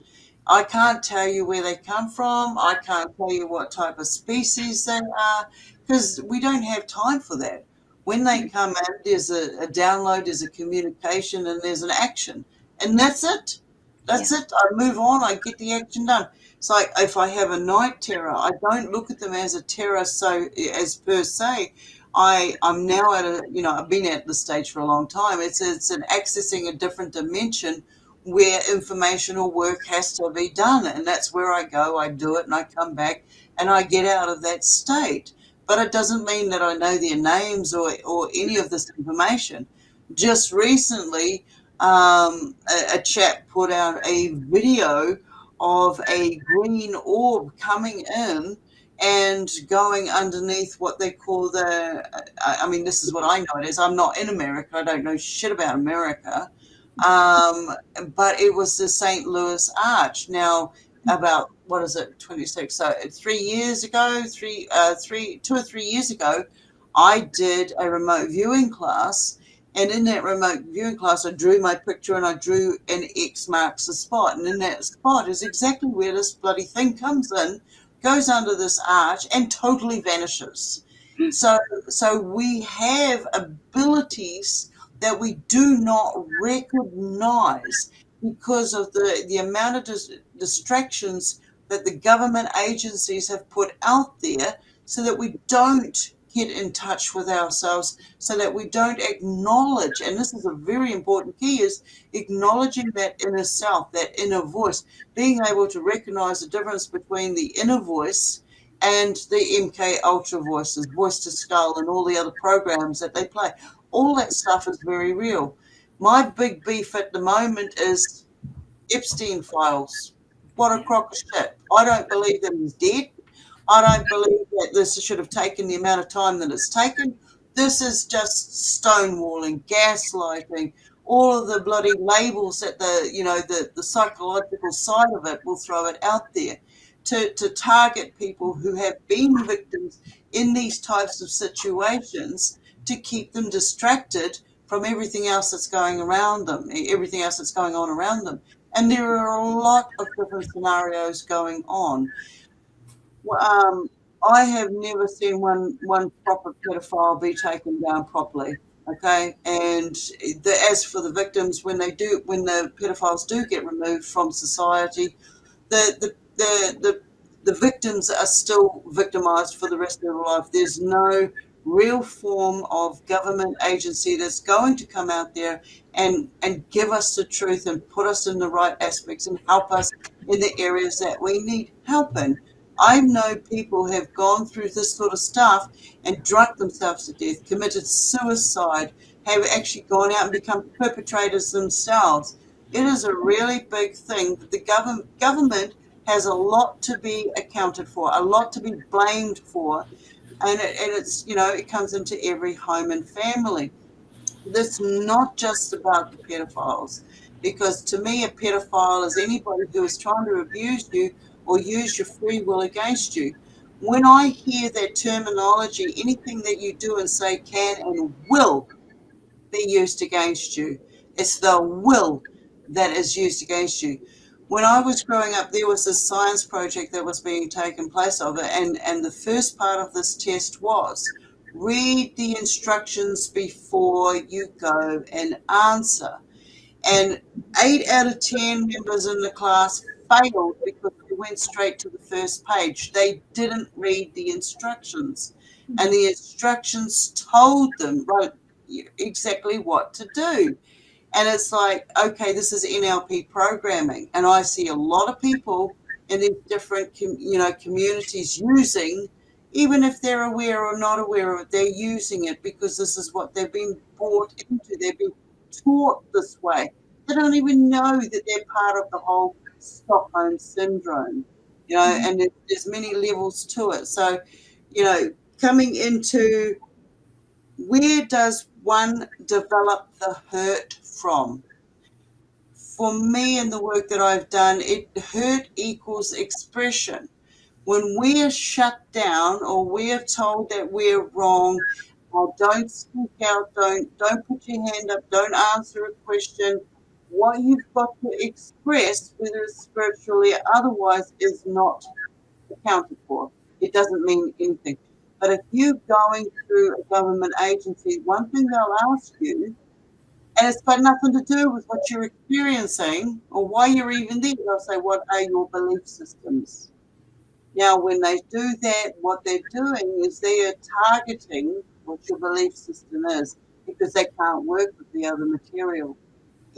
I can't tell you where they come from. I can't tell you what type of species they are because we don't have time for that. When they come in, there's a download, there's a communication, and there's an action. And that's it. Yeah. That's it. I move on, I get the action done. It's like if I have a night terror, I don't look at them as a terror, so as per se. I'm now at a, I've been at this stage for a long time. It's an accessing a different dimension where informational work has to be done, and that's where I go, I do it, and I come back and I get out of that state. But it doesn't mean that I know their names or any of this information. Just recently, a chap put out a video of a green orb coming in and going underneath what they call I mean, this is what I know it is. I'm not in America. I don't know shit about America. Um, but it was the St. Louis Arch. Now, about, what is it, 26? So 3 years ago, 2 or 3 years ago, I did a remote viewing class. And in that remote viewing class, I drew my picture and I drew an X marks the spot. And in that spot is exactly where this bloody thing comes in, goes under this arch, and totally vanishes. So, so we have abilities that we do not recognize because of the amount of distractions that the government agencies have put out there, so that we don't get in touch with ourselves, so that we don't acknowledge, and this is a very important key, is acknowledging that inner self, that inner voice, being able to recognize the difference between the inner voice and the MK Ultra voices, Voice to Skull, and all the other programs that they play. All that stuff is very real. My big beef at the moment is Epstein files. What a crock of shit. I don't believe that he's dead. I don't believe that this should have taken the amount of time that it's taken. This is just stonewalling, gaslighting, all of the bloody labels that the psychological side of it will throw it out there to target people who have been victims in these types of situations, to keep them distracted from everything else that's going around them, everything else that's going on around them. And there are a lot of different scenarios going on. um, I have never seen one proper pedophile be taken down properly. Okay, and as for the victims, when the pedophiles do get removed from society, the the the the, the victims are still victimized for the rest of their life. There's no real form of government agency that's going to come out there and give us the truth and put us in the right aspects and help us in the areas that we need help in. I know people have gone through this sort of stuff and drunk themselves to death, committed suicide, have actually gone out and become perpetrators themselves. It is a really big thing that the government has a lot to be accounted for, a lot to be blamed for, and it's, it comes into every home and family. That's not just about the pedophiles, because to me, a pedophile is anybody who is trying to abuse you or use your free will against you. When I hear that terminology, anything that you do and say can and will be used against you. It's the will that is used against you. When I was growing up, there was this science project that was being taken place of it, and the first part of this test was read the instructions before you go and answer. And 8 out of 10 members in the class failed because they went straight to the first page. They didn't read the instructions, and the instructions told them right exactly what to do. And it's like, okay, this is NLP programming, and I see a lot of people in these different communities using, even if they're aware or not aware of it, they're using it because this is what they've been brought into. They've been taught this way. They don't even know that they're part of the whole Stockholm syndrome, and there's many levels to it. So, coming into, where does one develop the hurt from? For me, in the work that I've done, hurt equals expression. When we're shut down or we're told that we're wrong, don't speak out, don't put your hand up, don't answer a question. What you've got to express, whether it's spiritually or otherwise, is not accounted for. It doesn't mean anything. But if you're going through a government agency, one thing they'll ask you, and it's got nothing to do with what you're experiencing or why you're even there, they'll say, what are your belief systems? Now, when they do that, what they're doing is they are targeting what your belief system is, because they can't work with the other material.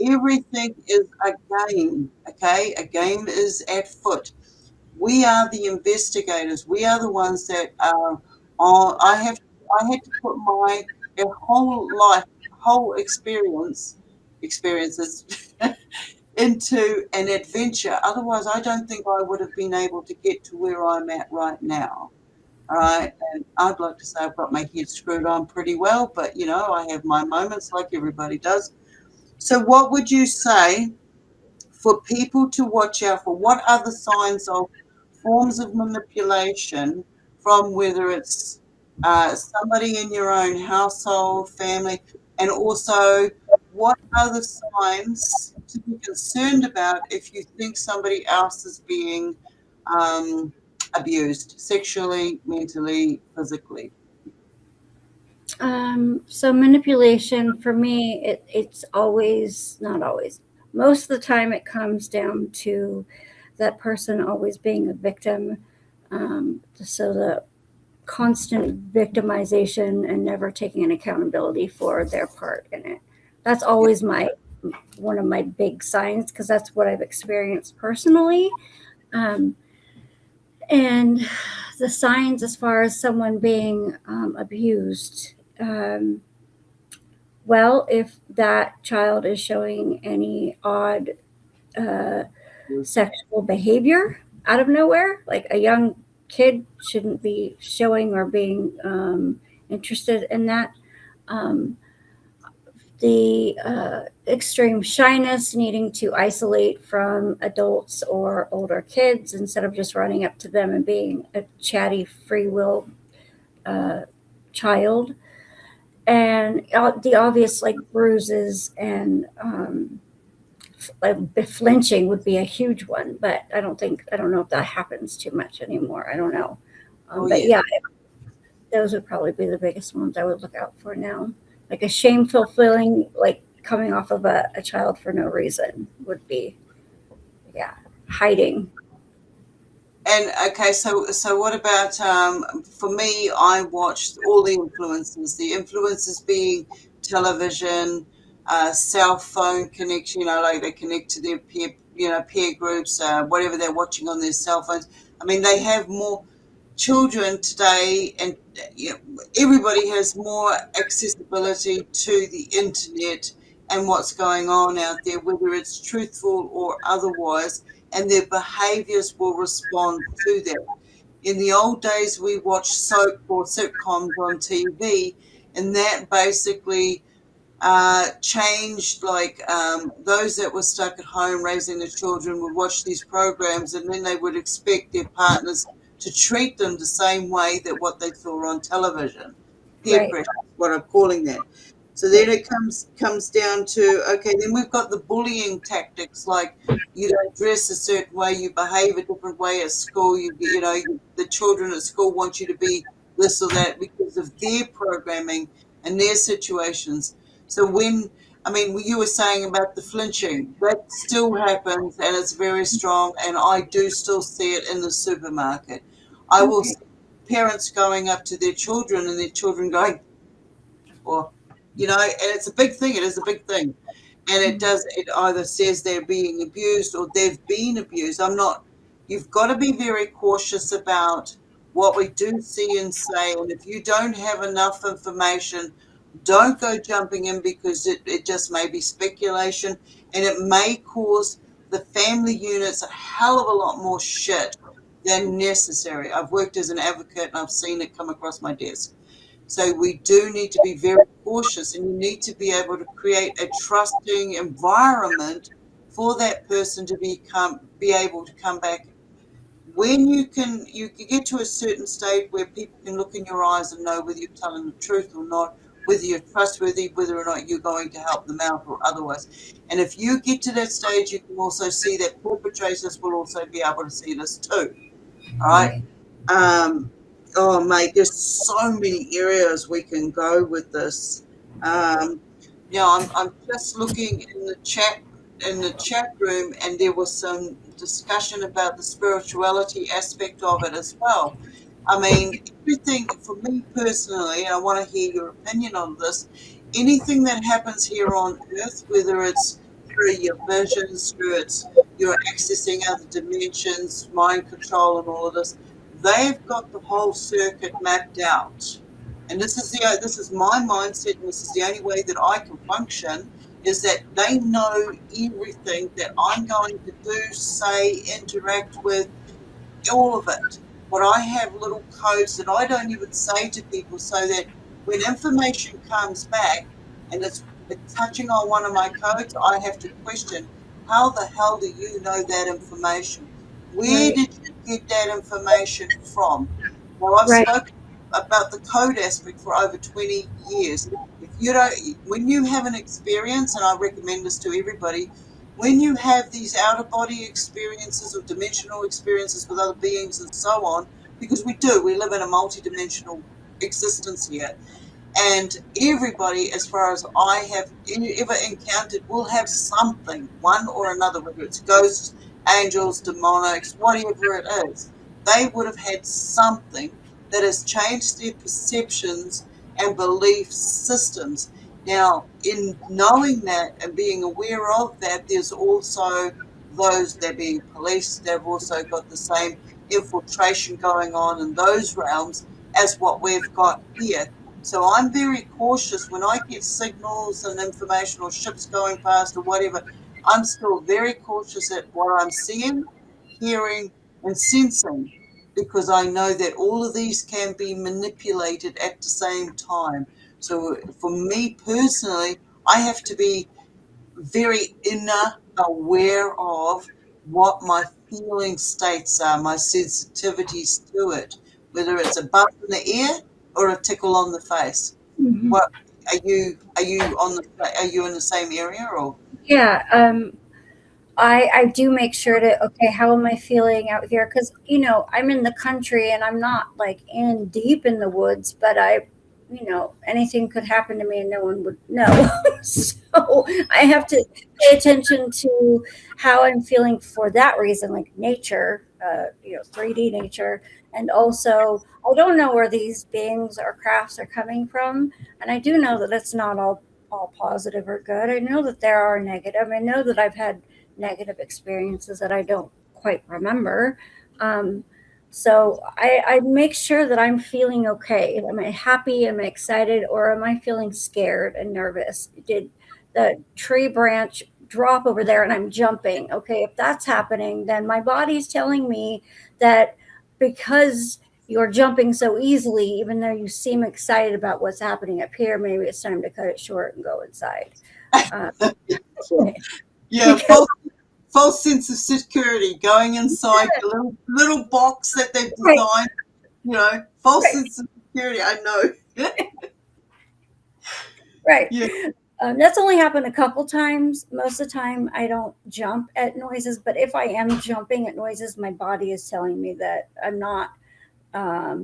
Everything is a game, okay? A game is at foot. We are the investigators. We are the ones that are on. I had to put my whole life, whole experiences into an adventure. Otherwise, I don't think I would have been able to get to where I'm at right now. All right. And I'd like to say I've got my head screwed on pretty well, but I have my moments like everybody does. So what would you say for people to watch out for? What are the signs of forms of manipulation from, whether it's somebody in your own household, family, and also what are the signs to be concerned about if you think somebody else is being abused sexually, mentally, physically? So manipulation for me, it's always, not always, most of the time it comes down to that person always being a victim. So the constant victimization and never taking an accountability for their part in it. That's Yeah. always my one of my big signs because that's what I've experienced personally. Um, and the signs as far as someone being abused. Well, if that child is showing any odd uh, sexual behavior out of nowhere, like a young kid shouldn't be showing or being interested in that. Um, the extreme shyness, needing to isolate from adults or older kids instead of just running up to them and being a chatty, free will uh, child, and the obvious like bruises and like flinching would be a huge one, but I don't know if that happens too much anymore. I don't know, Oh but yeah. yeah, those would probably be the biggest ones I would look out for now. Like a shameful feeling, like coming off of a child for no reason would be, yeah, hiding. And okay, so what about for me? I watched all the influences. The influences being television, cell phone connection. You know, like they connect to their peer, peer groups, whatever they're watching on their cell phones. I mean, they have more children today, and everybody has more accessibility to the internet and what's going on out there, whether it's truthful or otherwise, and their behaviors will respond to that. In the old days, we watched soap or sitcoms on TV, and that basically changed. Like those that were stuck at home raising their children would watch these programs, and then they would expect their partners to treat them the same way that what they saw on television. Peer Right, pressure is what I'm calling that. So then right, it comes down to, okay, then we've got the bullying tactics, like you don't dress a certain way, you behave a different way at school, the children at school want you to be this or that because of their programming and their situations. So I mean, you were saying about the flinching, that still happens and it's very strong, and I do still see it in the supermarket. I will okay, see parents going up to their children and their children going, or, and it's a big thing. It is a big thing. And it either says they're being abused or they've been abused. You've got to be very cautious about what we do see and say. And if you don't have enough information, don't go jumping in, because it just may be speculation, and it may cause the family units a hell of a lot more shit than necessary. I've worked as an advocate and I've seen it come across my desk. So we do need to be very cautious, and you need to be able to create a trusting environment for that person to be able to come back. When you can get to a certain state where people can look in your eyes and know whether you're telling the truth or not, whether you're trustworthy, whether or not you're going to help them out or otherwise. And if you get to that stage, you can also see that perpetrators will also be able to see this too. All right. right, Um, oh, mate, there's so many areas we can go with this. Um, I'm just looking in the chat room, and there was some discussion about the spirituality aspect of it as well. I mean, everything for me personally, and I want to hear your opinion on this. Anything that happens here on Earth, whether it's through your visions, through you're accessing other dimensions, mind control, and all of this, they've got the whole circuit mapped out. And this is my mindset, and this is the only way that I can function, is that they know everything that I'm going to do, say, interact with, all of it. But I have little codes that I don't even say to people, so that when information comes back and it's touching on one of my codes, I have to question, how the hell do you know that information? Where right, did you get that information from? Well, I've right, spoken about the code aspect for over 20 years. If you don't, when you have an experience, and I recommend this to everybody, when you have these outer body experiences or dimensional experiences with other beings and so on, because we live in a multi-dimensional existence here, And everybody, as far as I have ever encountered, will have something, one or another, whether it's ghosts, angels, demonics, whatever it is. They would have had something that has changed their perceptions and belief systems. Now, in knowing that and being aware of that, there's also those that being police, they've also got the same infiltration going on in those realms as what we've got here. So I'm very cautious when I get signals and information or ships going past or whatever. I'm still very cautious at what I'm seeing, hearing, and sensing, because I know that all of these can be manipulated at the same time. So for me personally, I have to be very inner aware of what my feeling states are, my sensitivities to it, whether it's a bump in the ear or a tickle on the face. Mhm. What are you in the same area or? Yeah, I do make sure to, okay, how am I feeling out here? Because, I'm in the country and I'm not like in deep in the woods, but anything could happen to me and no one would know. So I have to pay attention to how I'm feeling for that reason, like nature, 3D nature. And also, I don't know where these beings or crafts are coming from. And I do know that it's not all positive or good. I know that there are negative. I know that I've had negative experiences that I don't quite remember. Um, so I make sure that I'm feeling okay. Am I happy? Am I excited? Or am I feeling scared and nervous? Did the tree branch drop over there and I'm jumping? Okay, if that's happening, then my body's telling me that because you're jumping so easily, even though you seem excited about what's happening up here, maybe it's time to cut it short and go inside. Uh, Yeah, because false sense of security going inside the little box that they've right, designed, false right, sense of security. I know. right. Yeah. That's only happened a couple times. Most of the time, I don't jump at noises, but if I am jumping at noises, my body is telling me that I'm not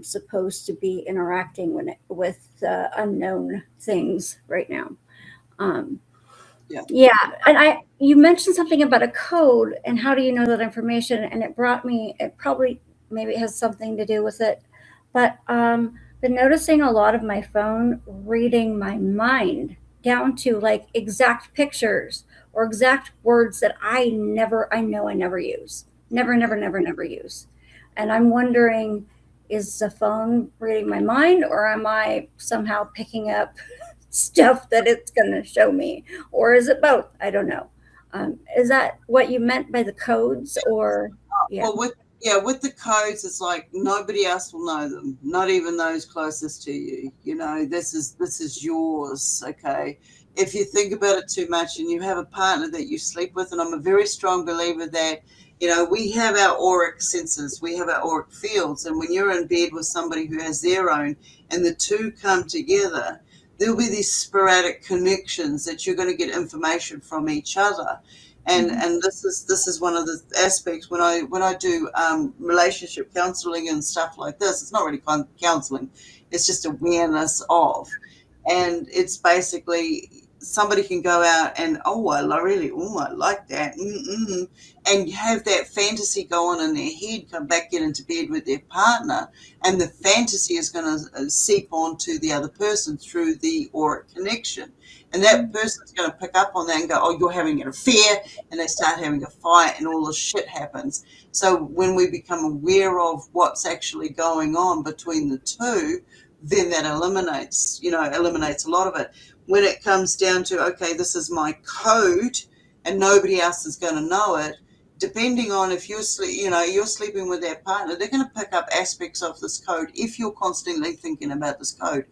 supposed to be interacting with unknown things right now. Um, Yeah. yeah, and you mentioned something about a code and how do you know that information? And it brought me. It probably maybe it has something to do with it, but been noticing a lot of my phone reading my mind down to like exact pictures or exact words that I know I never use, never use, and I'm wondering, is the phone reading my mind or am I somehow picking up stuff that it's going to show me, or is it both? I don't know. Is that what you meant by the codes, or yeah? Well, with the codes, it's like nobody else will know them, not even those closest to you. This is yours. Okay. If you think about it too much and you have a partner that you sleep with, and I'm a very strong believer that, we have our auric senses, we have our auric fields, and when you're in bed with somebody who has their own, and the two come together, there'll be these sporadic connections that you're going to get information from each other. and Mhm. and this is one of the aspects when I do relationship counseling and stuff like this. It's not really counseling, it's just awareness of, and it's basically somebody can go out and I like that, and have that fantasy go on in their head, come back, get into bed with their partner, and the fantasy is going to seep onto the other person through the auric connection, and that person's going to pick up on that and go, oh, you're having an affair, and they start having a fight and all this shit happens. So when we become aware of what's actually going on between the two, then that eliminates a lot of it. When it comes down to, okay, this is my code and nobody else is going to know it, depending on if you're sleeping with that partner, they're going to pick up aspects of this code if you're constantly thinking about this code.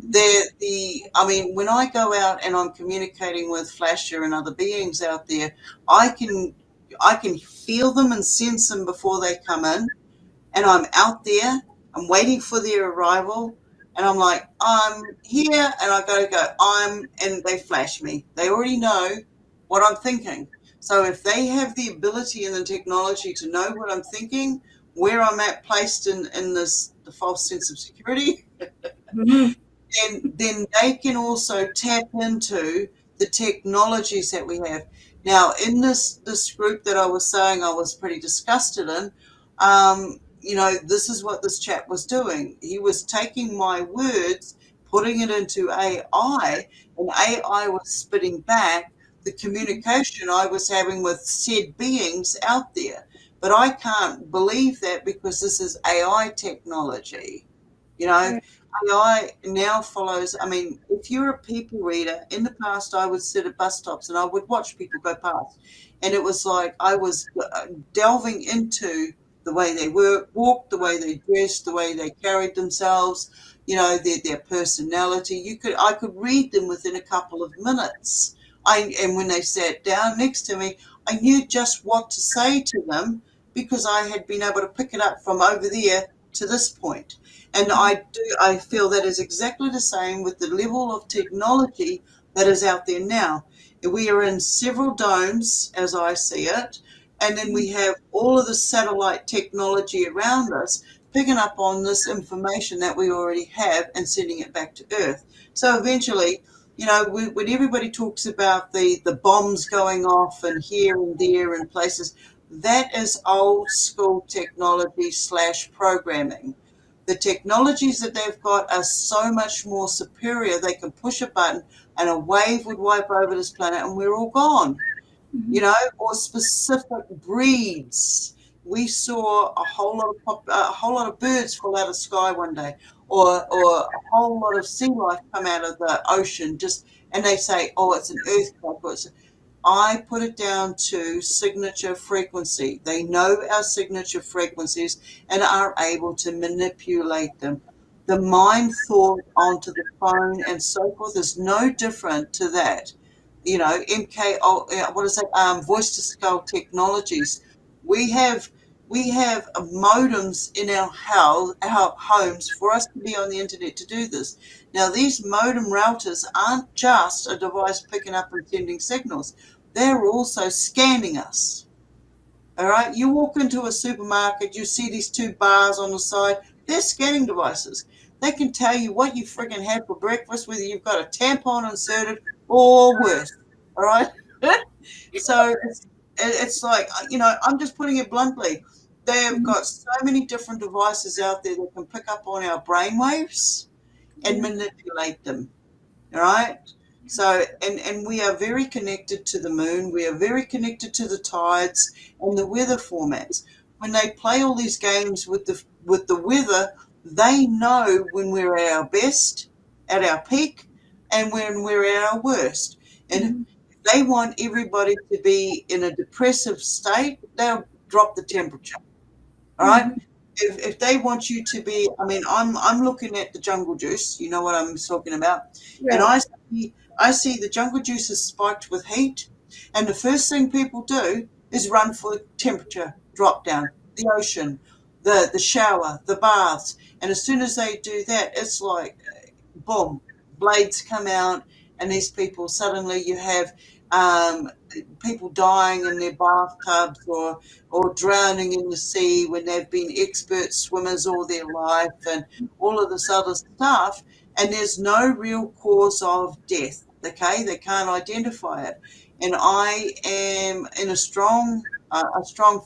When I go out and I'm communicating with Flasher and other beings out there, I can I can feel them and sense them before they come in, and I'm out there, I'm waiting for their arrival, and I'm like, I'm here, and I and they flash me. They already know what I'm thinking. So if they have the ability and the technology to know what I'm thinking, where I'm at placed in this the false sense of security, Mhm. then they can also tap into the technologies that we have. Now, in this group that I was saying I was pretty disgusted in, this is what this chap was doing. He was taking my words, putting it into AI, and AI was spitting back the communication I was having with said beings out there. But I can't believe that because this is AI technology. You know, Right. AI now follows. I mean, if you're a people reader, in the past, I would sit at bus stops and I would watch people go past. And it was like I was delving into the way they walked, the way they dressed, the way they carried themselves, their personality. I could read them within a couple of minutes. And when they sat down next to me, I knew just what to say to them because I had been able to pick it up from over there to this point. And I feel that is exactly the same with the level of technology that is out there now. We are in several domes, as I see it, and then we have all of the satellite technology around us picking up on this information that we already have and sending it back to Earth. So eventually, when everybody talks about the bombs going off and here and there and places, that is old school technology slash programming. The technologies that they've got are so much more superior. They can push a button and a wave would wipe over this planet and we're all gone, Mhm. or specific breeds. We saw a whole lot of birds fall out of the sky one day, or a whole lot of sea life come out of the ocean. And they say, "Oh, it's an earthquake." I put it down to signature frequency. They know our signature frequencies and are able to manipulate them. The mind thought onto the phone and so forth is no different to that. What is it? Voice to skull technologies. We have we have modems in our homes for us to be on the internet to do this. Now, these modem routers aren't just a device picking up and sending signals. They're also scanning us. All right. You walk into a supermarket, you see these two bars on the side. They're scanning devices. They can tell you what you friggin' had for breakfast, whether you've got a tampon inserted or worse. All right. So it's like, I'm just putting it bluntly. They have Mhm. got so many different devices out there that can pick up on our brainwaves and Yeah. manipulate them. All right. So, and we are very connected to the moon. We are very connected to the tides and the weather formats. When they play all these games with the weather, they know when we're at our best, at our peak, and when we're at our worst. And if Mhm. they want everybody to be in a depressive state, they'll drop the temperature. All right. Mhm. If they want you to be, I mean, I'm looking at the jungle juice. You know what I'm talking about, and Right. I see the jungle juice is spiked with heat, and the first thing people do is run for temperature drop down, the ocean, the shower, the baths, and as soon as they do that, it's like boom, blades come out, and these people suddenly you have um, people dying in their bathtubs or drowning in the sea when they've been expert swimmers all their life and all of this other stuff, and there's no real cause of death. Okay, they can't identify it, and I am in a strong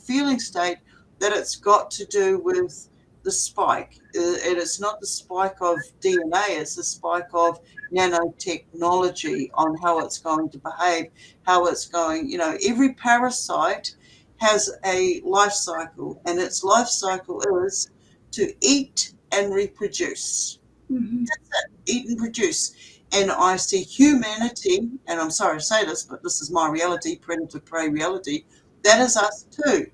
feeling state that it's got to do with the spike. It is not the spike of DNA, it's the spike of nanotechnology on how it's going to behave, how it's going. Every parasite has a life cycle, and its life cycle is to eat and reproduce. Mhm. Eat and produce. And I see humanity, and I'm sorry to say this, but this is my reality, predator prey reality. That is us too.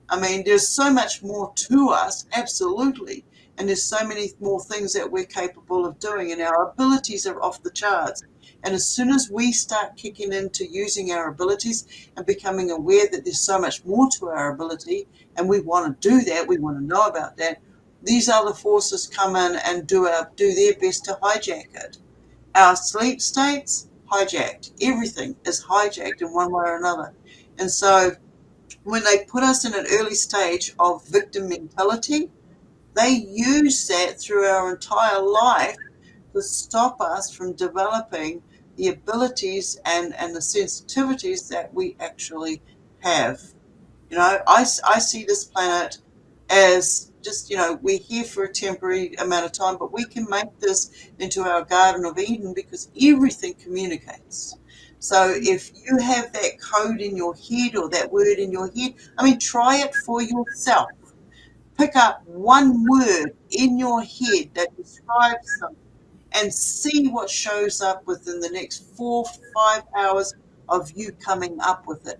I mean, there's so much more to us, absolutely. And there's so many more things that we're capable of doing, and our abilities are off the charts. And as soon as we start kicking into using our abilities and becoming aware that there's so much more to our ability, and we want to do that, we want to know about that, these other forces come in and do their best to hijack it. Our sleep states hijacked. Everything is hijacked in one way or another. And so when they put us in an early stage of victim mentality, they use that through our entire life to stop us from developing the abilities and the sensitivities that we actually have. I see this planet as just, we're here for a temporary amount of time, but we can make this into our Garden of Eden because everything communicates. So if you have that code in your head or that word in your head, I mean, try it for yourself. Pick up one word in your head that describes something and see what shows up within the next 4 5 hours of you coming up with it.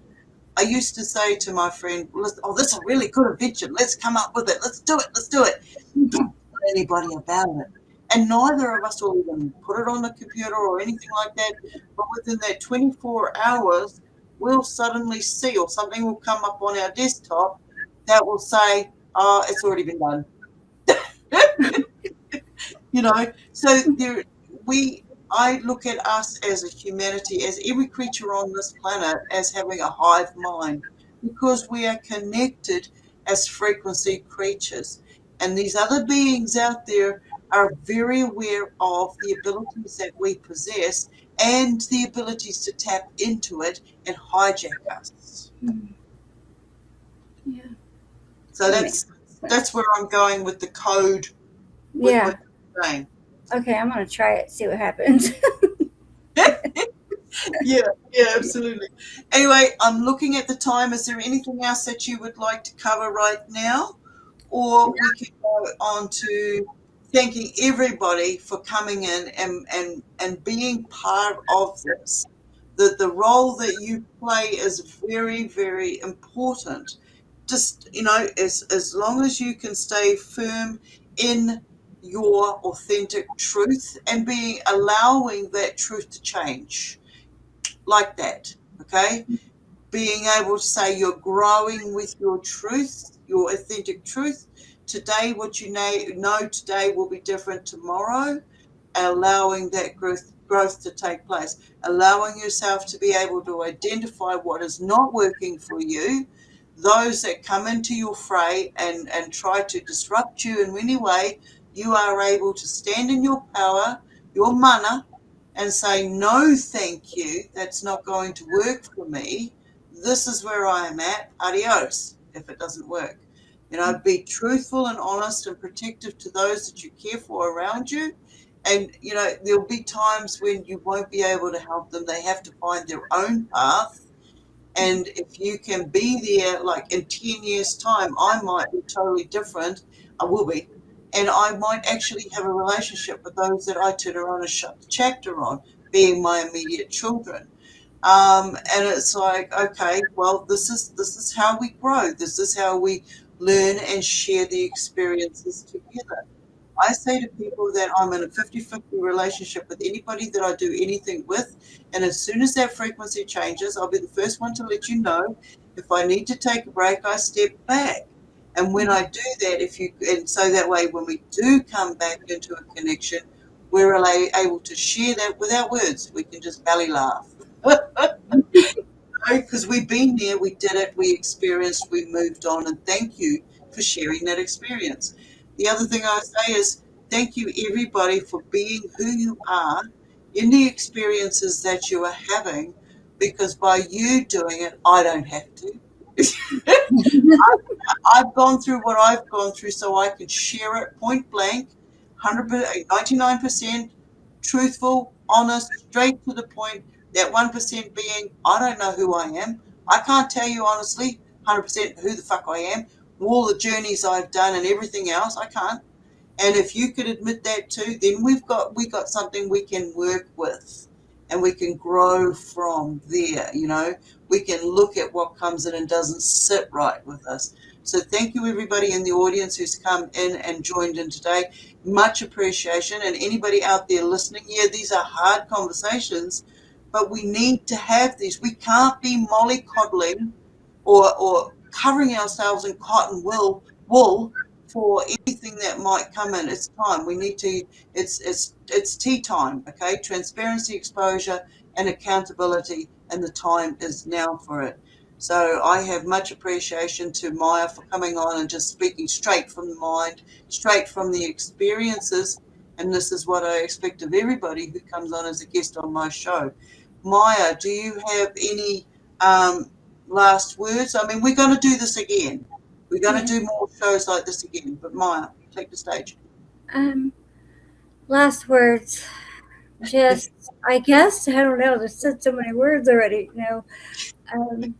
I used to say to my friend, "Oh, this is a really good invention. Let's come up with it. Let's do it. Let's do it." Don't tell anybody about it. And neither of us will even put it on the computer or anything like that. But within that 24 hours, we'll suddenly see, or something will come up on our desktop that will say, "Oh, it's already been done." So I look at us as a humanity, as every creature on this planet, as having a hive mind because we are connected as frequency creatures. And these other beings out there are very aware of the abilities that we possess and the abilities to tap into it and hijack us. Yeah. So That makes that's sense. where I'm going with the code with Yeah. what you're saying. Okay, I'm gonna try it. See what happens. Yeah, yeah, absolutely. Anyway, I'm looking at the time. Is there anything else that you would like to cover right now? Or we can go on to thanking everybody for coming in and being part of this. The role that you play is very, very important. Just, as long as you can stay firm in your authentic truth and be allowing that truth to change like that, okay? Being able to say you're growing with your truth, your authentic truth. Today, what you know today will be different tomorrow, allowing that growth to take place, allowing yourself to be able to identify what is not working for you, those that come into your fray and try to disrupt you in any way, you are able to stand in your power, your mana, and say, no, thank you, that's not going to work for me. This is where I am at. Adios, if it doesn't work. Be truthful and honest and protective to those that you care for around you. And, there'll be times when you won't be able to help them. They have to find their own path. And if you can be there, like in 10 years' time, I might be totally different. I will be. And I might actually have a relationship with those that I turn around and shut the chapter on, being my immediate children. And it's like, okay, well, this is how we grow. This is how we learn and share the experiences together. I say to people that I'm in a 50-50 relationship with anybody that I do anything with. And as soon as that frequency changes, I'll be the first one to let you know. If I need to take a break, I step back. And when I do that, and so that way, when we do come back into a connection, we're able to share that without words. We can just belly laugh. Because we've been there, we did it, we experienced, we moved on, and thank you for sharing that experience. The other thing I say is thank you, everybody, for being who you are in the experiences that you are having, because by you doing it, I don't have to. I've gone through what I've gone through so I can share it point blank, 100%, 99% truthful, honest, straight to the point. That 1% being, I don't know who I am. I can't tell you honestly, 100% who the fuck I am. All the journeys I've done and everything else, I can't. And if you could admit that too, then we got something we can work with, and we can grow from there. We can look at what comes in and doesn't sit right with us. So thank you, everybody in the audience who's come in and joined in today. Much appreciation. And anybody out there listening, yeah, these are hard conversations, but we need to have these. We can't be mollycoddling or covering ourselves in cotton wool for anything that might come in. It's time. We need to. It's tea time. Okay, transparency, exposure, and accountability, and the time is now for it. So I have much appreciation to Miya for coming on and just speaking straight from the mind, straight from the experiences, and this is what I expect of everybody who comes on as a guest on my show. Maya, do you have any last words? I mean, we're going to do this again. We're going to Yeah. do more shows like this again. But Maya, take the stage. Um, Last words. Just, I guess, I don't know. There's said so many words already. Um,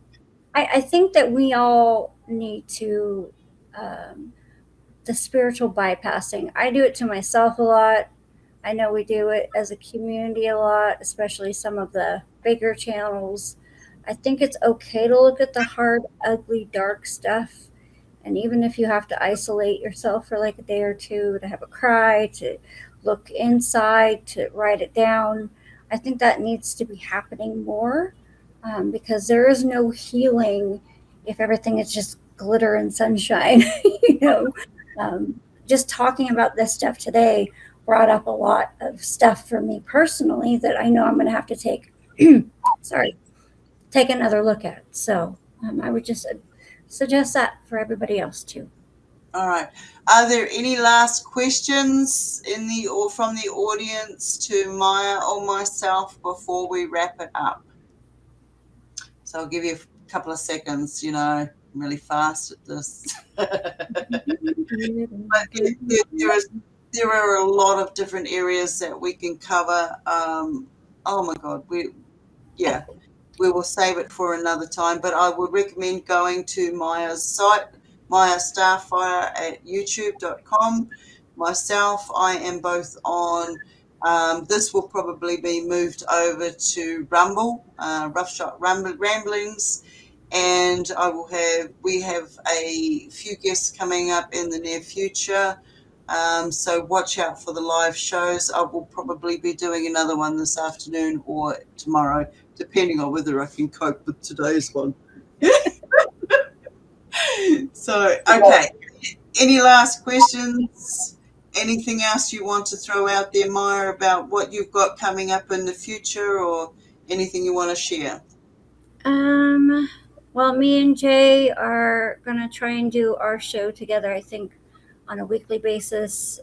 I think that we all need to, um, the spiritual bypassing. I do it to myself a lot. I know we do it as a community a lot, especially some of the bigger channels. I think it's okay to look at the hard, ugly, dark stuff. And even if you have to isolate yourself for like a day or two to have a cry, to look inside, to write it down, I think that needs to be happening more, because there is no healing if everything is just glitter and sunshine. you know, just talking about this stuff today brought up a lot of stuff for me personally that I know I'm going to have to take, sorry, take another look at. So I would just suggest that for everybody else too. All right. Are there any last questions in the or from the audience to Maya or myself before we wrap it up? So I'll give you a couple of seconds. I'm really fast at this. But there are a lot of different areas that we can cover. Oh my God, we will save it for another time. But I would recommend going to Maya's site, Miya Starfire at youtube.com. Myself, I am both on. This will probably be moved over to Rumble, Roughshot Ramblings, and we have a few guests coming up in the near future. So watch out for the live shows. I will probably be doing another one this afternoon or tomorrow, depending on whether I can cope with today's one. So, okay. Any last questions? Anything else you want to throw out there, Maya, about what you've got coming up in the future, or anything you want to share? Um, well, me and Jay are gonna try and do our show together. I think on a weekly basis.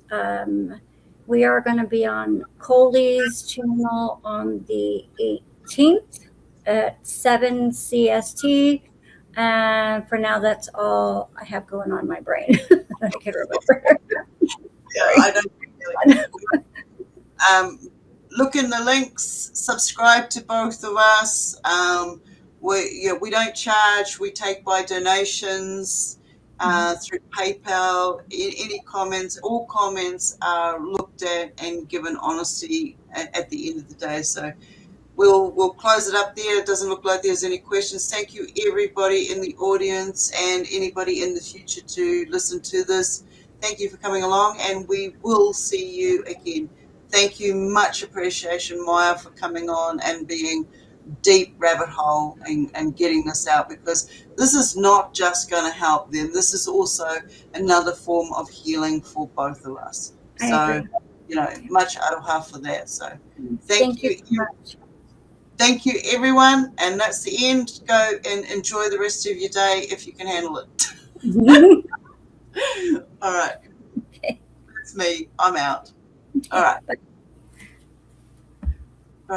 We are going to be on Coley's channel on the 18th at 7 CST. And for now, that's all I have going on in my brain. I can remember. Yeah, I don't really. Look in the links, subscribe to both of us. We don't charge, we take by donations through PayPal. Any comments, all comments are looked at and given honesty at the end of the day. So we'll close it up there. It doesn't look like there's any questions. Thank you, everybody in the audience and anybody in the future to listen to this. Thank you for coming along, and we will see you again. Thank you, much appreciation, Maya, for coming on and being deep rabbit hole and getting this out, because this is not just going to help them. This is also another form of healing for both of us. So, much aloha for that. So thank you. So much. Thank you, everyone. And that's the end. Go and enjoy the rest of your day if you can handle it. All right. Okay. That's me. I'm out. All right.